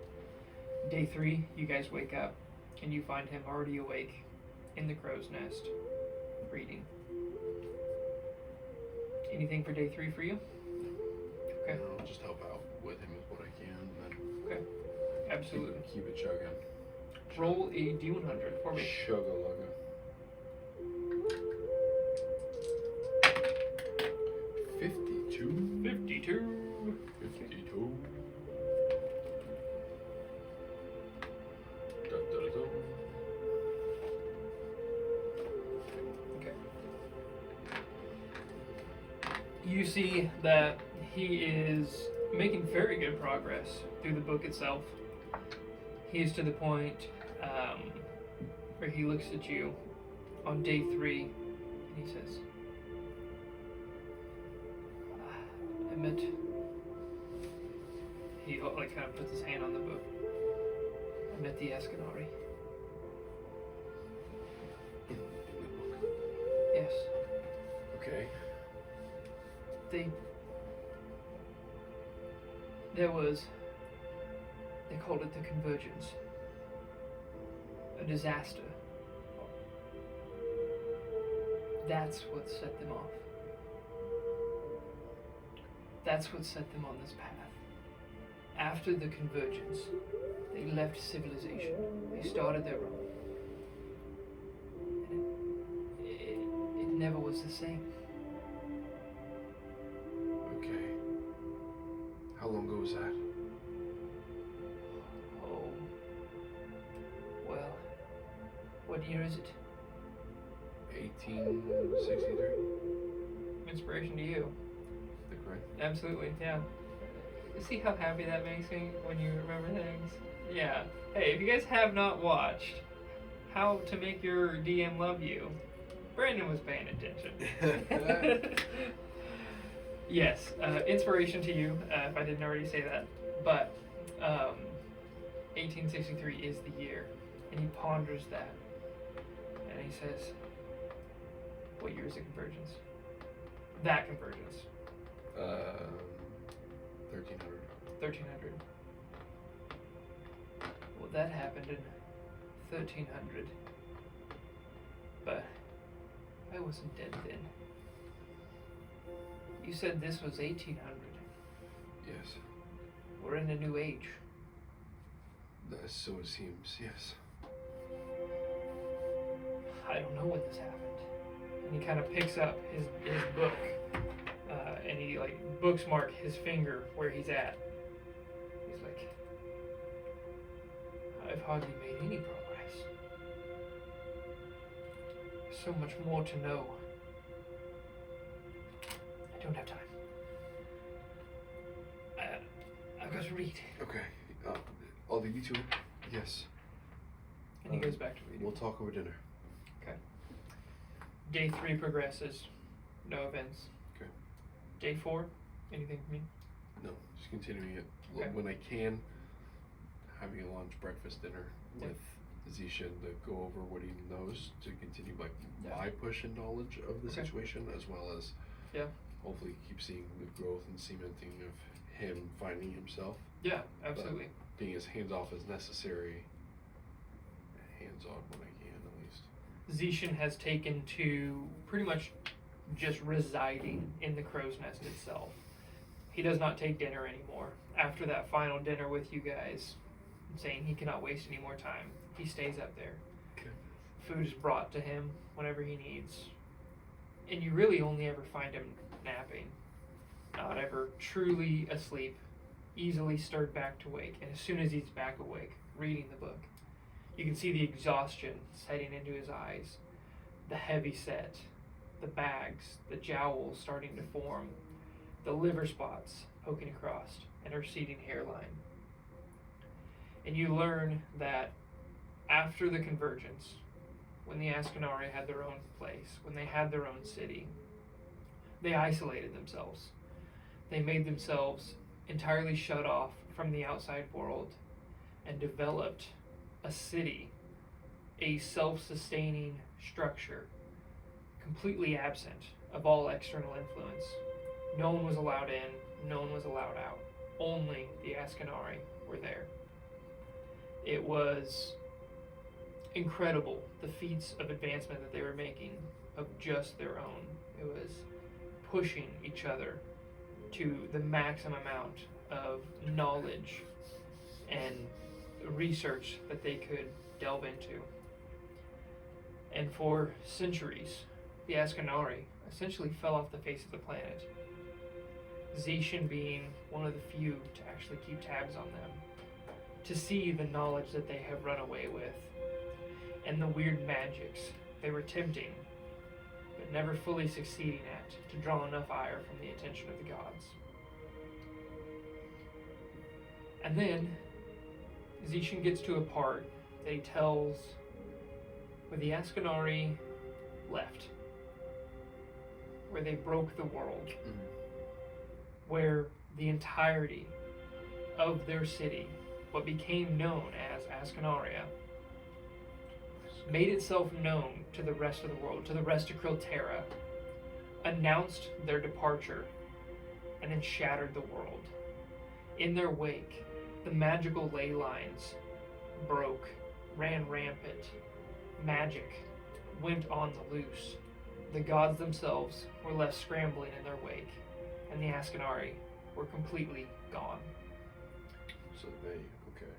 Day 3, you guys wake up, and you find him already awake in the crow's nest, reading. Anything for day 3 for you? Okay. I'll just help out with him with what I can, and then Okay. Absolutely. keep it chugging. Roll a D100 for me. Chug-a-lugga. 52. 52. 52. Da, da, da, da. Okay. You see that he is making very good progress through the book itself. He is to the point where he looks at you on day 3 and he says, I met, he like kind of puts his hand on the book. I met the Escanari. In the book. Yes. Okay. They called it the Convergence. A disaster That's what set them off. That's what set them on this path. After the convergence, they left civilization. They started their own. And it never was the same. Okay. How long ago was that? Oh. Well, what year is it? 1863? Inspiration to you. Is that correct? Absolutely, yeah. See how happy that makes me when you remember things? Yeah. Hey, if you guys have not watched How to Make Your DM Love You, Brandon was paying attention. Yes, inspiration to you, if I didn't already say that. But 1863 is the year, and he ponders that. And he says, what year is the convergence? That convergence. 1300. 1300. Well, that happened in 1300. But I wasn't dead then. You said this was 1800. Yes. We're in a new age. So it seems, yes. I don't know when this happened. And he kind of picks up his book. And he like bookmark his finger where he's at. He's like, I've hardly made any progress. There's so much more to know. I don't have time. I've got to read. Okay. I'll leave you to it. Yes. And he goes back to reading. We'll talk over dinner. Okay. Day 3 progresses. No events. Okay. Day 4, anything for me? No, just continuing it. Okay. When I can, having a lunch, breakfast, dinner Yeah. with Zishan to go over what he knows to continue like Yeah. my push and knowledge of the Okay. situation, as well as hopefully keep seeing the growth and cementing of him finding himself. Yeah, absolutely. Being as hands off as necessary, hands on when I can at least. Zishan has taken to pretty much just residing in the crow's nest itself. He does not take dinner anymore. After that final dinner with you guys, saying he cannot waste any more time, he stays up there. Okay. Food is brought to him whenever he needs. And you really only ever find him napping. Not ever truly asleep, easily stirred back to wake. And as soon as he's back awake, reading the book, you can see the exhaustion setting into his eyes, the heavy set, the bags, the jowls starting to form, the liver spots poking across, and a receding hairline. And you learn that after the convergence, when the Ascanari had their own place, when they had their own city, they isolated themselves. They made themselves entirely shut off from the outside world and developed a city, a self-sustaining structure, completely absent of all external influence. No one was allowed in, no one was allowed out. Only the Ascanari were there. It was incredible, the feats of advancement that they were making of just their own. It was pushing each other to the maximum amount of knowledge and research that they could delve into. And for centuries, the Ascanari essentially fell off the face of the planet. Zishan being one of the few to actually keep tabs on them, to see the knowledge that they have run away with, and the weird magics they were attempting, but never fully succeeding at, to draw enough ire from the attention of the gods. And then, Zishan gets to a part that he tells where the Ascanari left, where they broke the world, where the entirety of their city, what became known as Ascanaria, made itself known to the rest of the world, to the rest of Krilterra, announced their departure, and then shattered the world. In their wake, the magical ley lines broke, ran rampant. Magic went on the loose. the gods themselves were left scrambling in their wake, and the Ascanari were completely gone. So okay.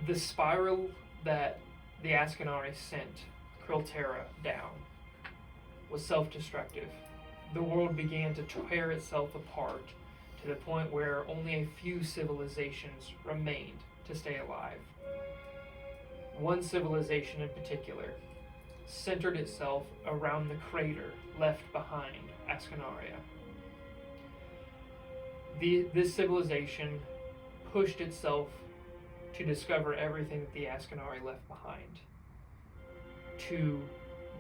The spiral that the Ascanari sent Krilterra down was self-destructive. The world began to tear itself apart to the point where only a few civilizations remained to stay alive. One civilization in particular centered itself around the crater left behind Ascanaria. This civilization pushed itself to discover everything that the Ascanari left behind, to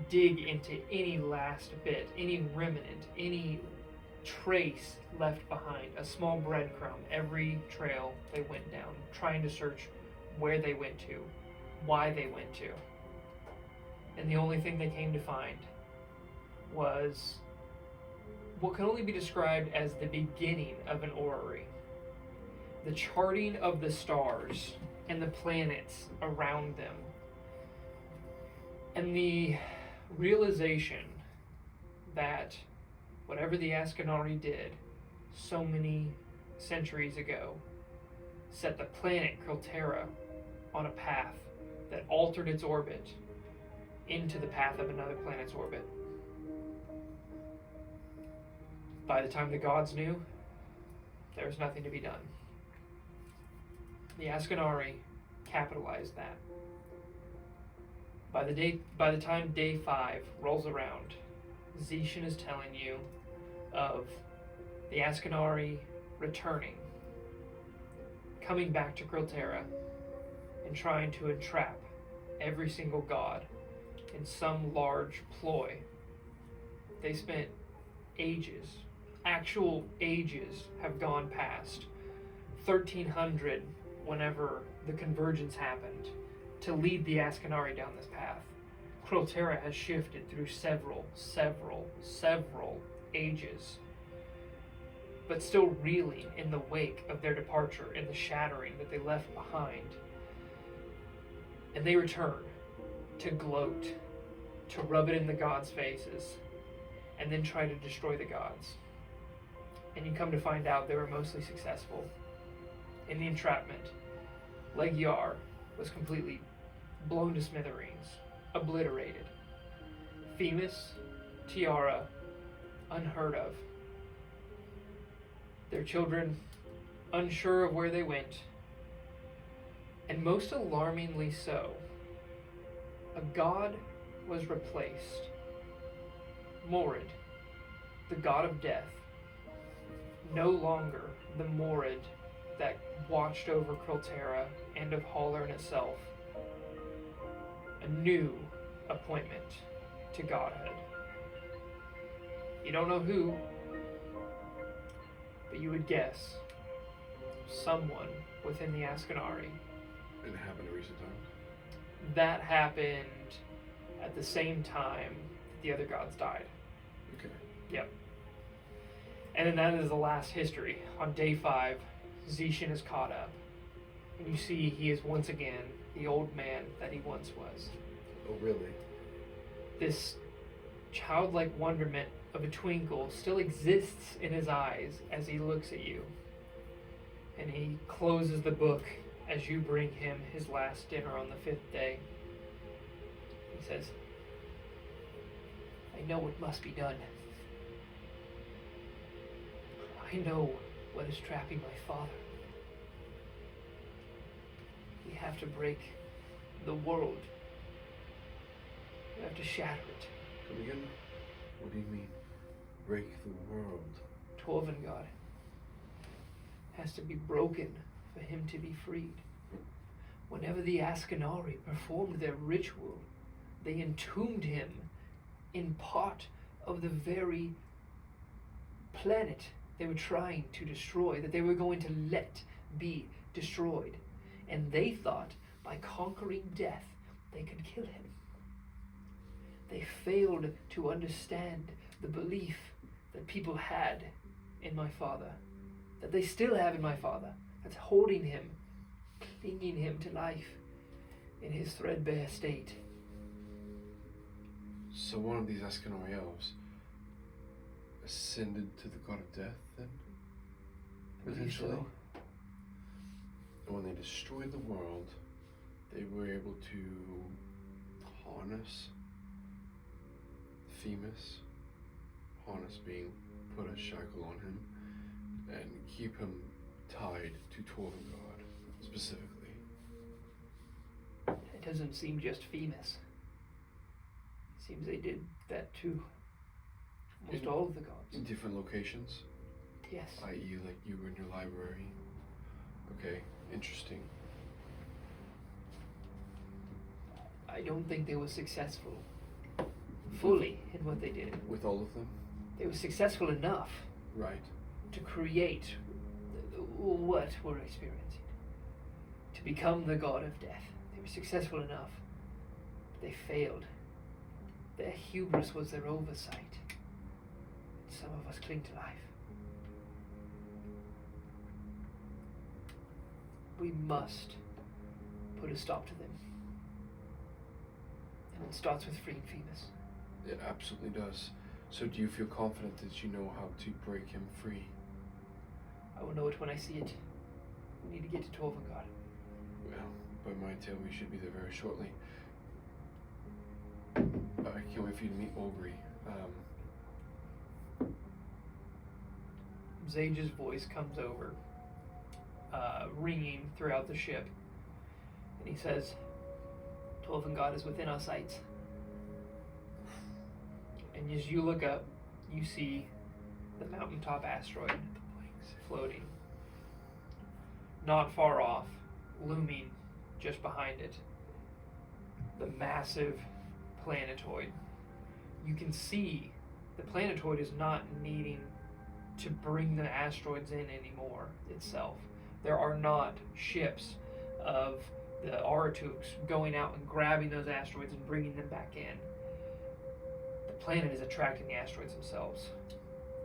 dig into any last bit, any remnant, any trace left behind, a small breadcrumb, every trail they went down, trying to search where they went to, why they went to. And the only thing they came to find was what can only be described as the beginning of an orrery. The charting of the stars and the planets around them, and the realization that whatever the Ascanari did so many centuries ago set the planet Krilterra on a path that altered its orbit into the path of another planet's orbit. By the time the gods knew, there was nothing to be done. The Ascanari capitalized that. By the time day 5 rolls around, Zishan is telling you of the Ascanari returning, coming back to Krilterra, and trying to entrap every single god in some large ploy. They spent ages, actual ages have gone past, 1300 whenever the convergence happened, to lead the Ascanari down this path. Krilterra has shifted through several ages, but still reeling in the wake of their departure and the shattering that they left behind. And they return to gloat, to rub it in the gods' faces, and then try to destroy the gods. And you come to find out they were mostly successful. In the entrapment, Legiar was completely blown to smithereens, obliterated. Themis, Tiara, unheard of. Their children, unsure of where they went, and most alarmingly so, a god was replaced. Morid, the god of death, no longer the Morid that watched over Krilterra and of Hollern itself. A new appointment to godhood. You don't know who, but you would guess someone within the Ascanari. And it happened in recent times? That happened at the same time that the other gods died. Okay. Yep. And then that is the last history. On day 5, Zishan is caught up. And you see he is once again the old man that he once was. Oh, really? This childlike wonderment of a twinkle still exists in his eyes as he looks at you. And he closes the book as you bring him his last dinner on the 5th day. He says, I know what must be done. I know what is trapping my father. We have to break the world. We have to shatter it. Come again? What do you mean? Break the world? Torvengard has to be broken for him to be freed. Whenever the Ascanari performed their ritual, they entombed him in part of the very planet they were trying to destroy, that they were going to let be destroyed. And they thought by conquering death, they could kill him. They failed to understand the belief that people had in my father, that they still have in my father, that's holding him, clinging him to life in his threadbare state. So one of these Eskimo elves ascended to the god of death, then? Potentially. So. And when they destroyed the world, they were able to harness Themis, harness being put a shackle on him, and keep him tied to Torvengard, specifically. It doesn't seem just Themis. It seems they did that to almost all of the gods. In different locations? Yes. I.e., like you were in your library. Okay, interesting. I don't think they were successful fully in what they did. With all of them? They were successful enough Right. to create what we're experiencing. To become the god of death. They were successful enough. But they failed. Their hubris was their oversight. Some of us cling to life. We must put a stop to them. And it starts with freeing Themis. It absolutely does. So do you feel confident that you know how to break him free? I will know it when I see it. We need to get to Torvengard. Well, by my tale, we should be there very shortly. I can't wait for you to meet Ogre. Zage's voice comes over, ringing throughout the ship. And he says, Torvengard is within our sights. And as you look up, you see the mountaintop asteroid floating. Not far off, looming just behind it, the massive planetoid. You can see the planetoid is not needing to bring the asteroids in anymore itself. There are not ships of the Aratuks going out and grabbing those asteroids and bringing them back in. The planet is attracting the asteroids themselves.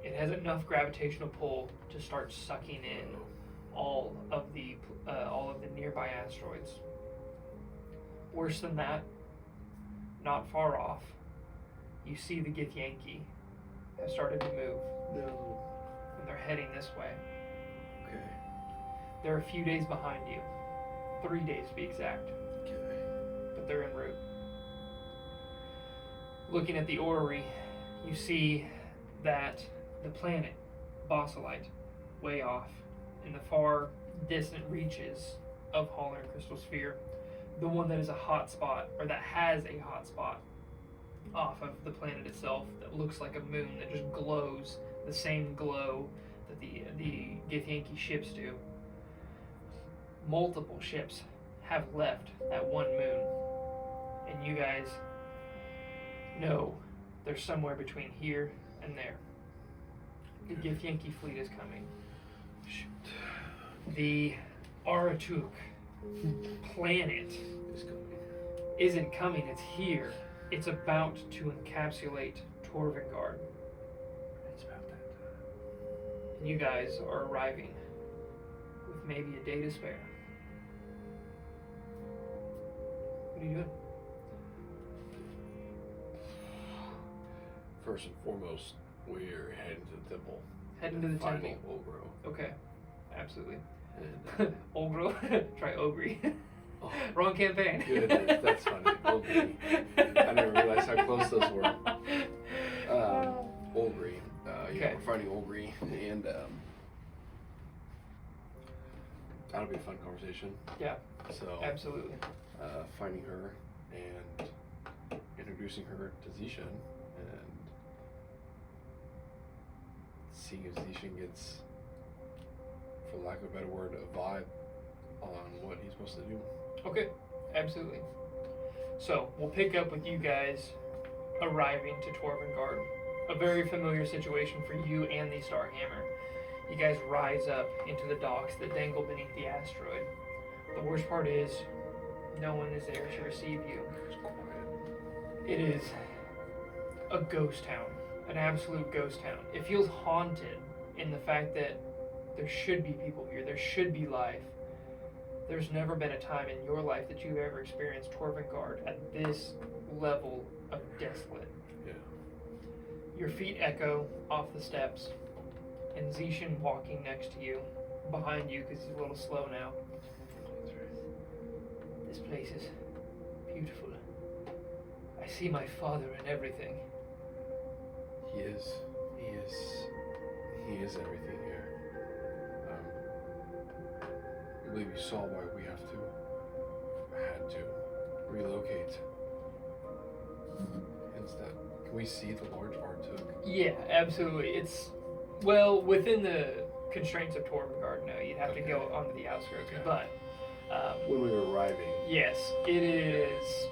It has enough gravitational pull to start sucking in all of the nearby asteroids. Worse than that, not far off, you see the Githyanki have started to move. No. And they're heading this way. Okay. They're a few days behind you. 3 days to be exact. Okay. But they're en route. Looking at the orrery, you see that the planet, Bosselite, way off, in the far distant reaches of Holler and Crystal Sphere, the one that is a hot spot, or that has a hot spot off of the planet itself that looks like a moon that just glows the same glow that the Githyanki ships do. Multiple ships have left that one moon, and you guys know they're somewhere between here and there. The Githyanki fleet is coming. Shoot. The Aratuk planet isn't coming, it's here. It's about to encapsulate Torvengard. It's about that time. And you guys are arriving with maybe a day to spare. What are you doing? First and foremost, we're heading to the temple. Heading to the Finding temple. Ogro. Okay, absolutely. And, Ogro? Try Ogre. oh, Wrong campaign. goodness, that's funny. Ogre. I never realized how close those were. Ogre. Yeah, Okay. we're finding Ogre, and that'll be a fun conversation. Yeah, So, absolutely. finding her and introducing her to Zishan, and seeing if Zishan gets, for lack of a better word, a vibe on what he's supposed to do. Okay, absolutely. So, we'll pick up with you guys arriving to Torvengard. A very familiar situation for you and the Starhammer. You guys rise up into the docks that dangle beneath the asteroid. The worst part is, no one is there to receive you. It's quiet. It is a ghost town, an absolute ghost town. It feels haunted in the fact that there should be people here, there should be life. There's never been a time in your life that you've ever experienced Torvengard at this level of desolate. Yeah. Your feet echo off the steps, and Zishan walking next to you, behind you because he's a little slow now. That's right. This place is beautiful. I see my father in everything. He is everything here. I believe you saw why we had to relocate. Instead, can we see the large Artuk? Yeah, absolutely. It's, well, within the constraints of Torvengard, no, you'd have to go onto the outskirts. Okay. But, When we were arriving, yes, it is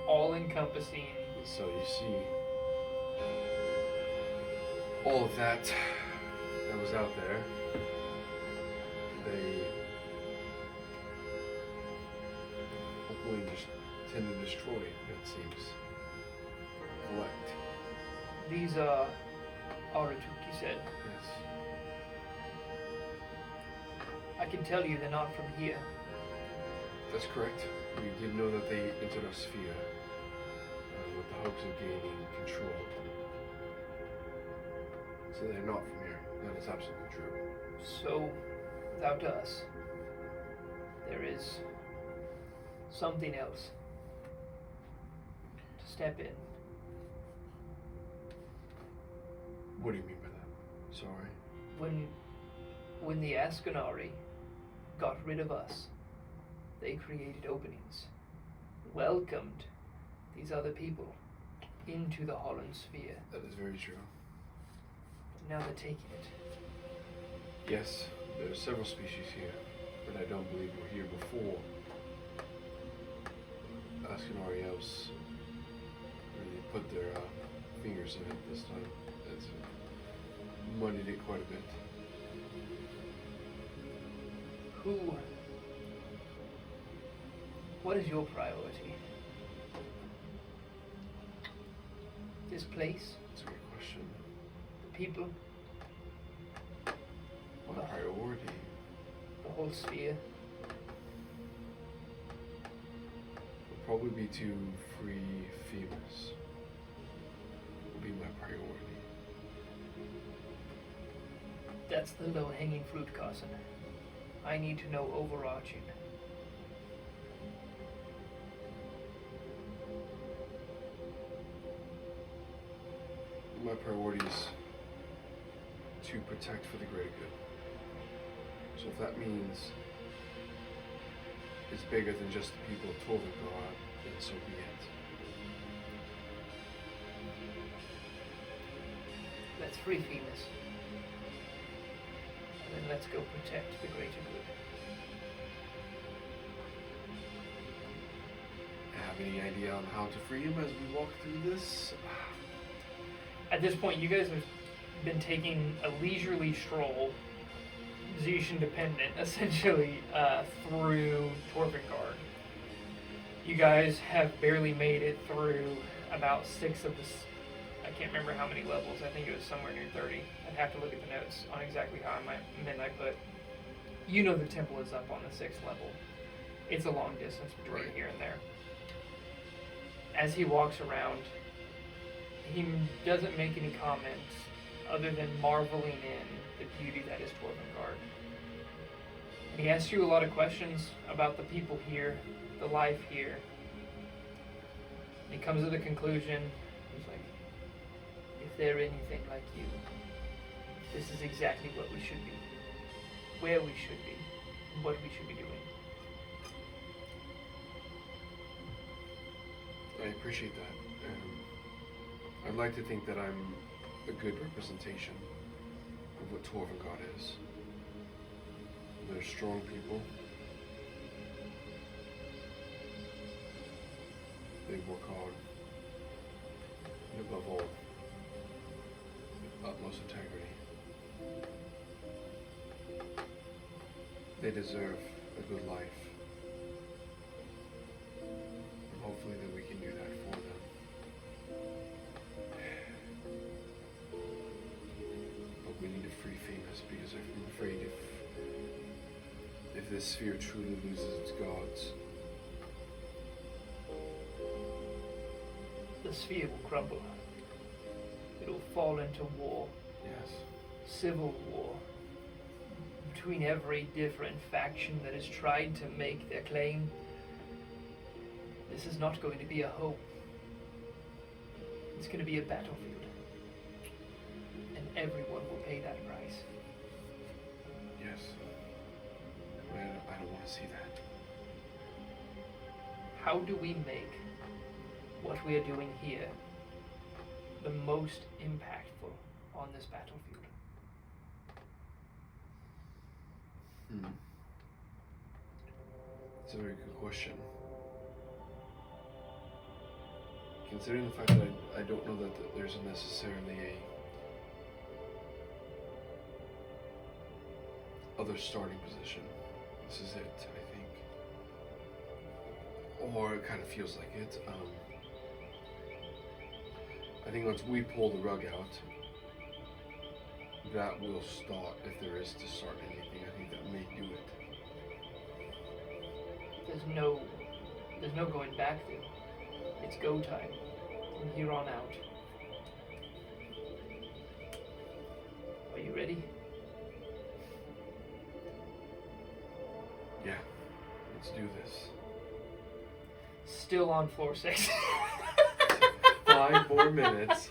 all-encompassing. so you see all of that was out there. They ultimately just tend to destroy, it seems. Collect. These are Aratuk, you said. Yes. I can tell you they're not from here. That's correct. We did know that they entered our sphere with the hopes of gaining control. So they're not from here. That is absolutely true. So, without us, there is something else to step in. What do you mean by that? Sorry. When the Ascanari got rid of us, they created openings, welcomed these other people into the Holland sphere. That is very true. Now they're taking it. Yes, there are several species here, but I don't believe were here before. Ascanari else really put their fingers in it this time. It's muddied it quite a bit. What is your priority? This place? That's a good question. The people? My priority The whole sphere? would probably be to free Phoebus. Would be my priority. That's the low-hanging fruit, cousin. I need to know overarching. My priority is to protect for the greater good. So if that means it's bigger than just the people of Torvengard, then so be it. Let's free Phoebus. And then let's go protect the greater good. Have any idea on how to free him as we walk through this? At this point, you guys have been taking a leisurely stroll, Zishan dependent, essentially, through Torvengard. You guys have barely made it through about 6 of the... I can't remember how many levels. I think it was somewhere near 30. I'd have to look at the notes on exactly how many I put. You know the temple is up on the 6th level. It's a long distance between here and there. As he walks around, he doesn't make any comments other than marveling in the beauty that is Torvengard. And he asks you a lot of questions about the people here, the life here. And he comes to the conclusion, he's like, if they're anything like you, this is exactly what we should be, where we should be, and what we should be doing. I appreciate that. I'd like to think that I'm a good representation of what Torvengard is. They're strong people. They work hard. And above all, with utmost integrity. They deserve a good life. And hopefully that we can do that for them. But we need to free Phoebus because I'm afraid if this sphere truly loses its gods. The sphere will crumble. It'll fall into war, Yes. civil war, between every different faction that has tried to make their claim. This is not going to be a home. It's going to be a battlefield. And everyone will pay that price. Yes. I don't want to see that. How do we make what we are doing here the most impactful on this battlefield? It's a very good question. Considering the fact that I don't know that there's necessarily a other starting position. This is it, I think. Or it kind of feels like it. I think once we pull the rug out, that will start, if there is to start anything. I think that may do it. There's no going back there. It's go time from here on out. Are you ready? Yeah, let's do this. Still on floor 6. 5 more minutes.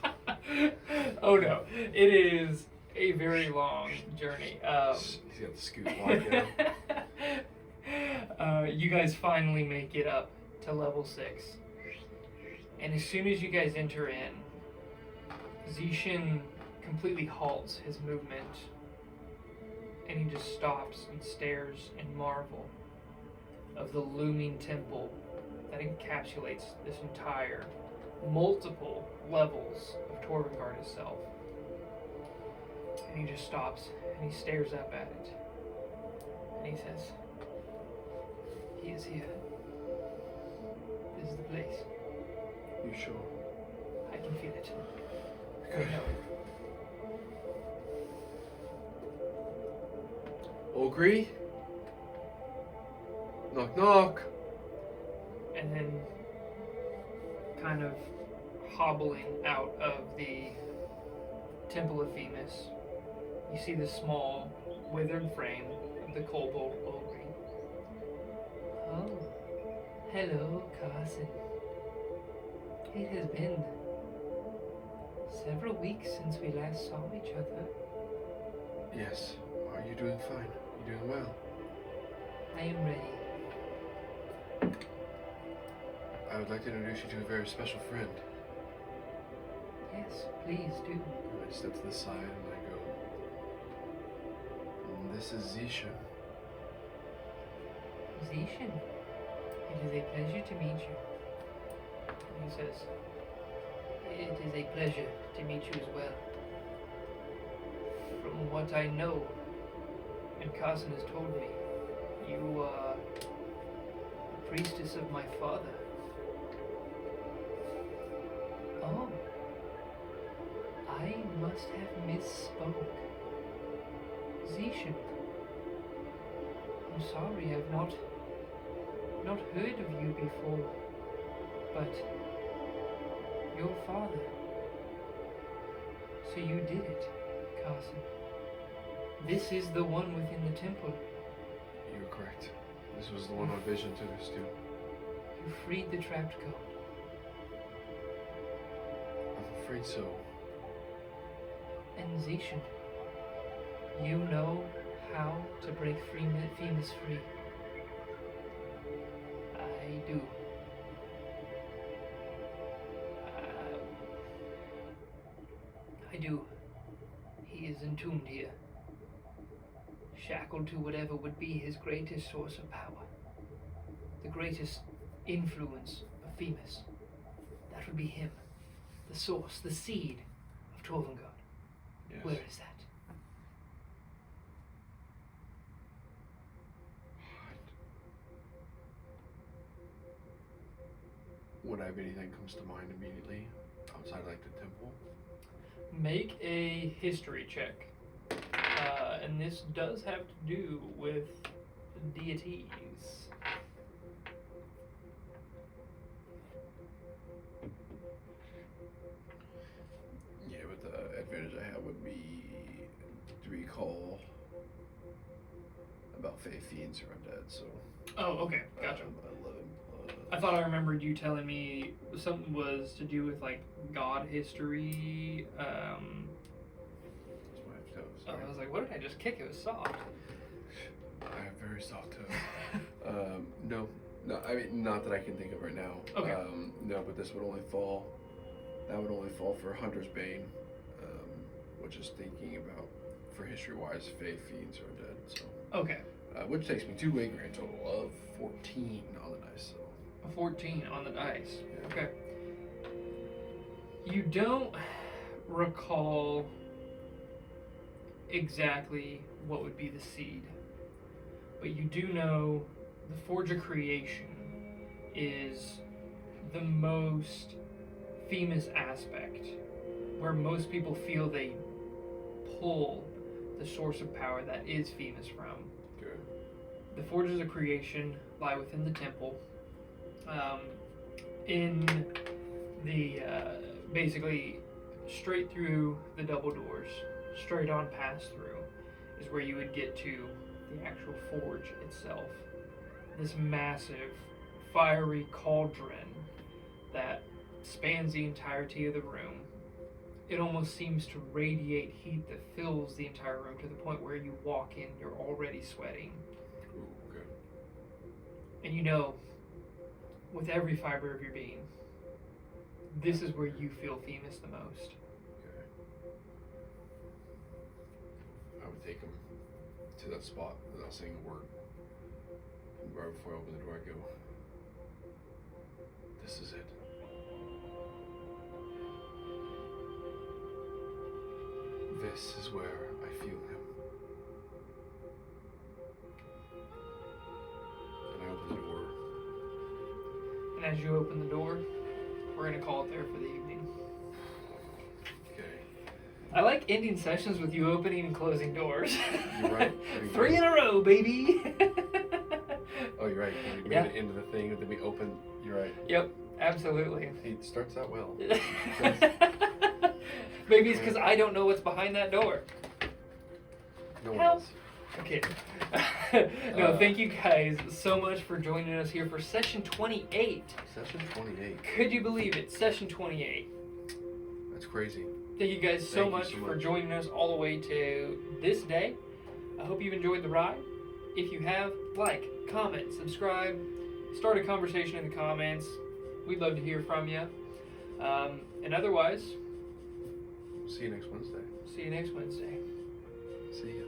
Oh no, it is a very long journey. He's got the scoot walk now. You guys finally make it up to level 6. And as soon as you guys enter in, Zishin completely halts his movement. And he just stops and stares in marvel of the looming temple that encapsulates this entire multiple levels of Torvengard itself. And he just stops and he stares up at it. And he says, "He is here. This is the place. You sure? I can feel it. I Good. know it." Ogre? Knock knock. And then, kind of hobbling out of the Temple of Themis, you see the small, withered frame of the kobold Ogre. Oh, hello, Carson. It has been several weeks since we last saw each other. Yes. Are you doing fine? You doing well? I am ready. I would like to introduce you to a very special friend. Yes, please do. And I step to the side and I go, "This is Zisha." Zishin, it is a pleasure to meet you. And he says, "It is a pleasure to meet you as well. From what I know, and Carson has told me, you are a priestess of my father." Oh, I must have misspoke. Zishin, I'm sorry I've not heard of you before, but your father. So you did it, Carson. This is the one within the temple. You're correct. This was the one our vision took us to. You freed the trapped god. I'm afraid so. And Zishin, you know how to break Themis free. I do. I do. He is entombed here, shackled to whatever would be his greatest source of power, the greatest influence of Themis. That would be him, the source, the seed of Torvengard. Yes. Where is that? Would I have anything comes to mind immediately outside like the temple? Make a history check. And this does have to do with deities. about Fae Fiends or Undead, so. Oh, okay, gotcha. I love him. I thought I remembered you telling me something was to do with like God history. That's my toes. Oh, I was like, what did I just kick? It was soft. I have very soft toes. No, I mean, not that I can think of right now. Okay. No, but this would only fall. That would only fall for Hunter's Bane, which is thinking about, for history-wise, Fae Fiends or Undead. So. Okay. Which takes me to a grand total of 14 on the dice. So. A 14 on the dice. Yeah. Okay. You don't recall exactly what would be the seed, but you do know the Forge of Creation is the most famous aspect, where most people feel they pull the source of power that is Femus from. Good. The Forges of Creation lie within the temple. In the basically straight through the double doors, straight on pass through, is where you would get to the actual forge itself. This massive, fiery cauldron that spans the entirety of the room. It almost seems to radiate heat that fills the entire room to the point where you walk in, you're already sweating. Ooh, okay. And you know, with every fiber of your being, this is where you feel famous the most. Okay. I would take him to that spot without saying a word. And right before I open the door, I go, this is it. This is where I feel him. And I open the door. And as you open the door, we're going to call it there for the evening. Okay. I like ending sessions with you opening and closing doors. You're right. 3 in a row, baby. Oh, you're right. We made it into the thing, and then we opened. You're right. Yep, absolutely. It starts out well. Maybe it's because I don't know what's behind that door. No one Help. else. Okay. No, thank you guys so much for joining us here for session 28. Session 28. Could you believe it? Session 28. That's crazy. Thank you guys so Thank you much so for much. joining us all the way to this day. I hope you've enjoyed the ride. If you have, like, comment, subscribe, start a conversation in the comments. We'd love to hear from you. And otherwise, See you next Wednesday. see you next Wednesday. See ya.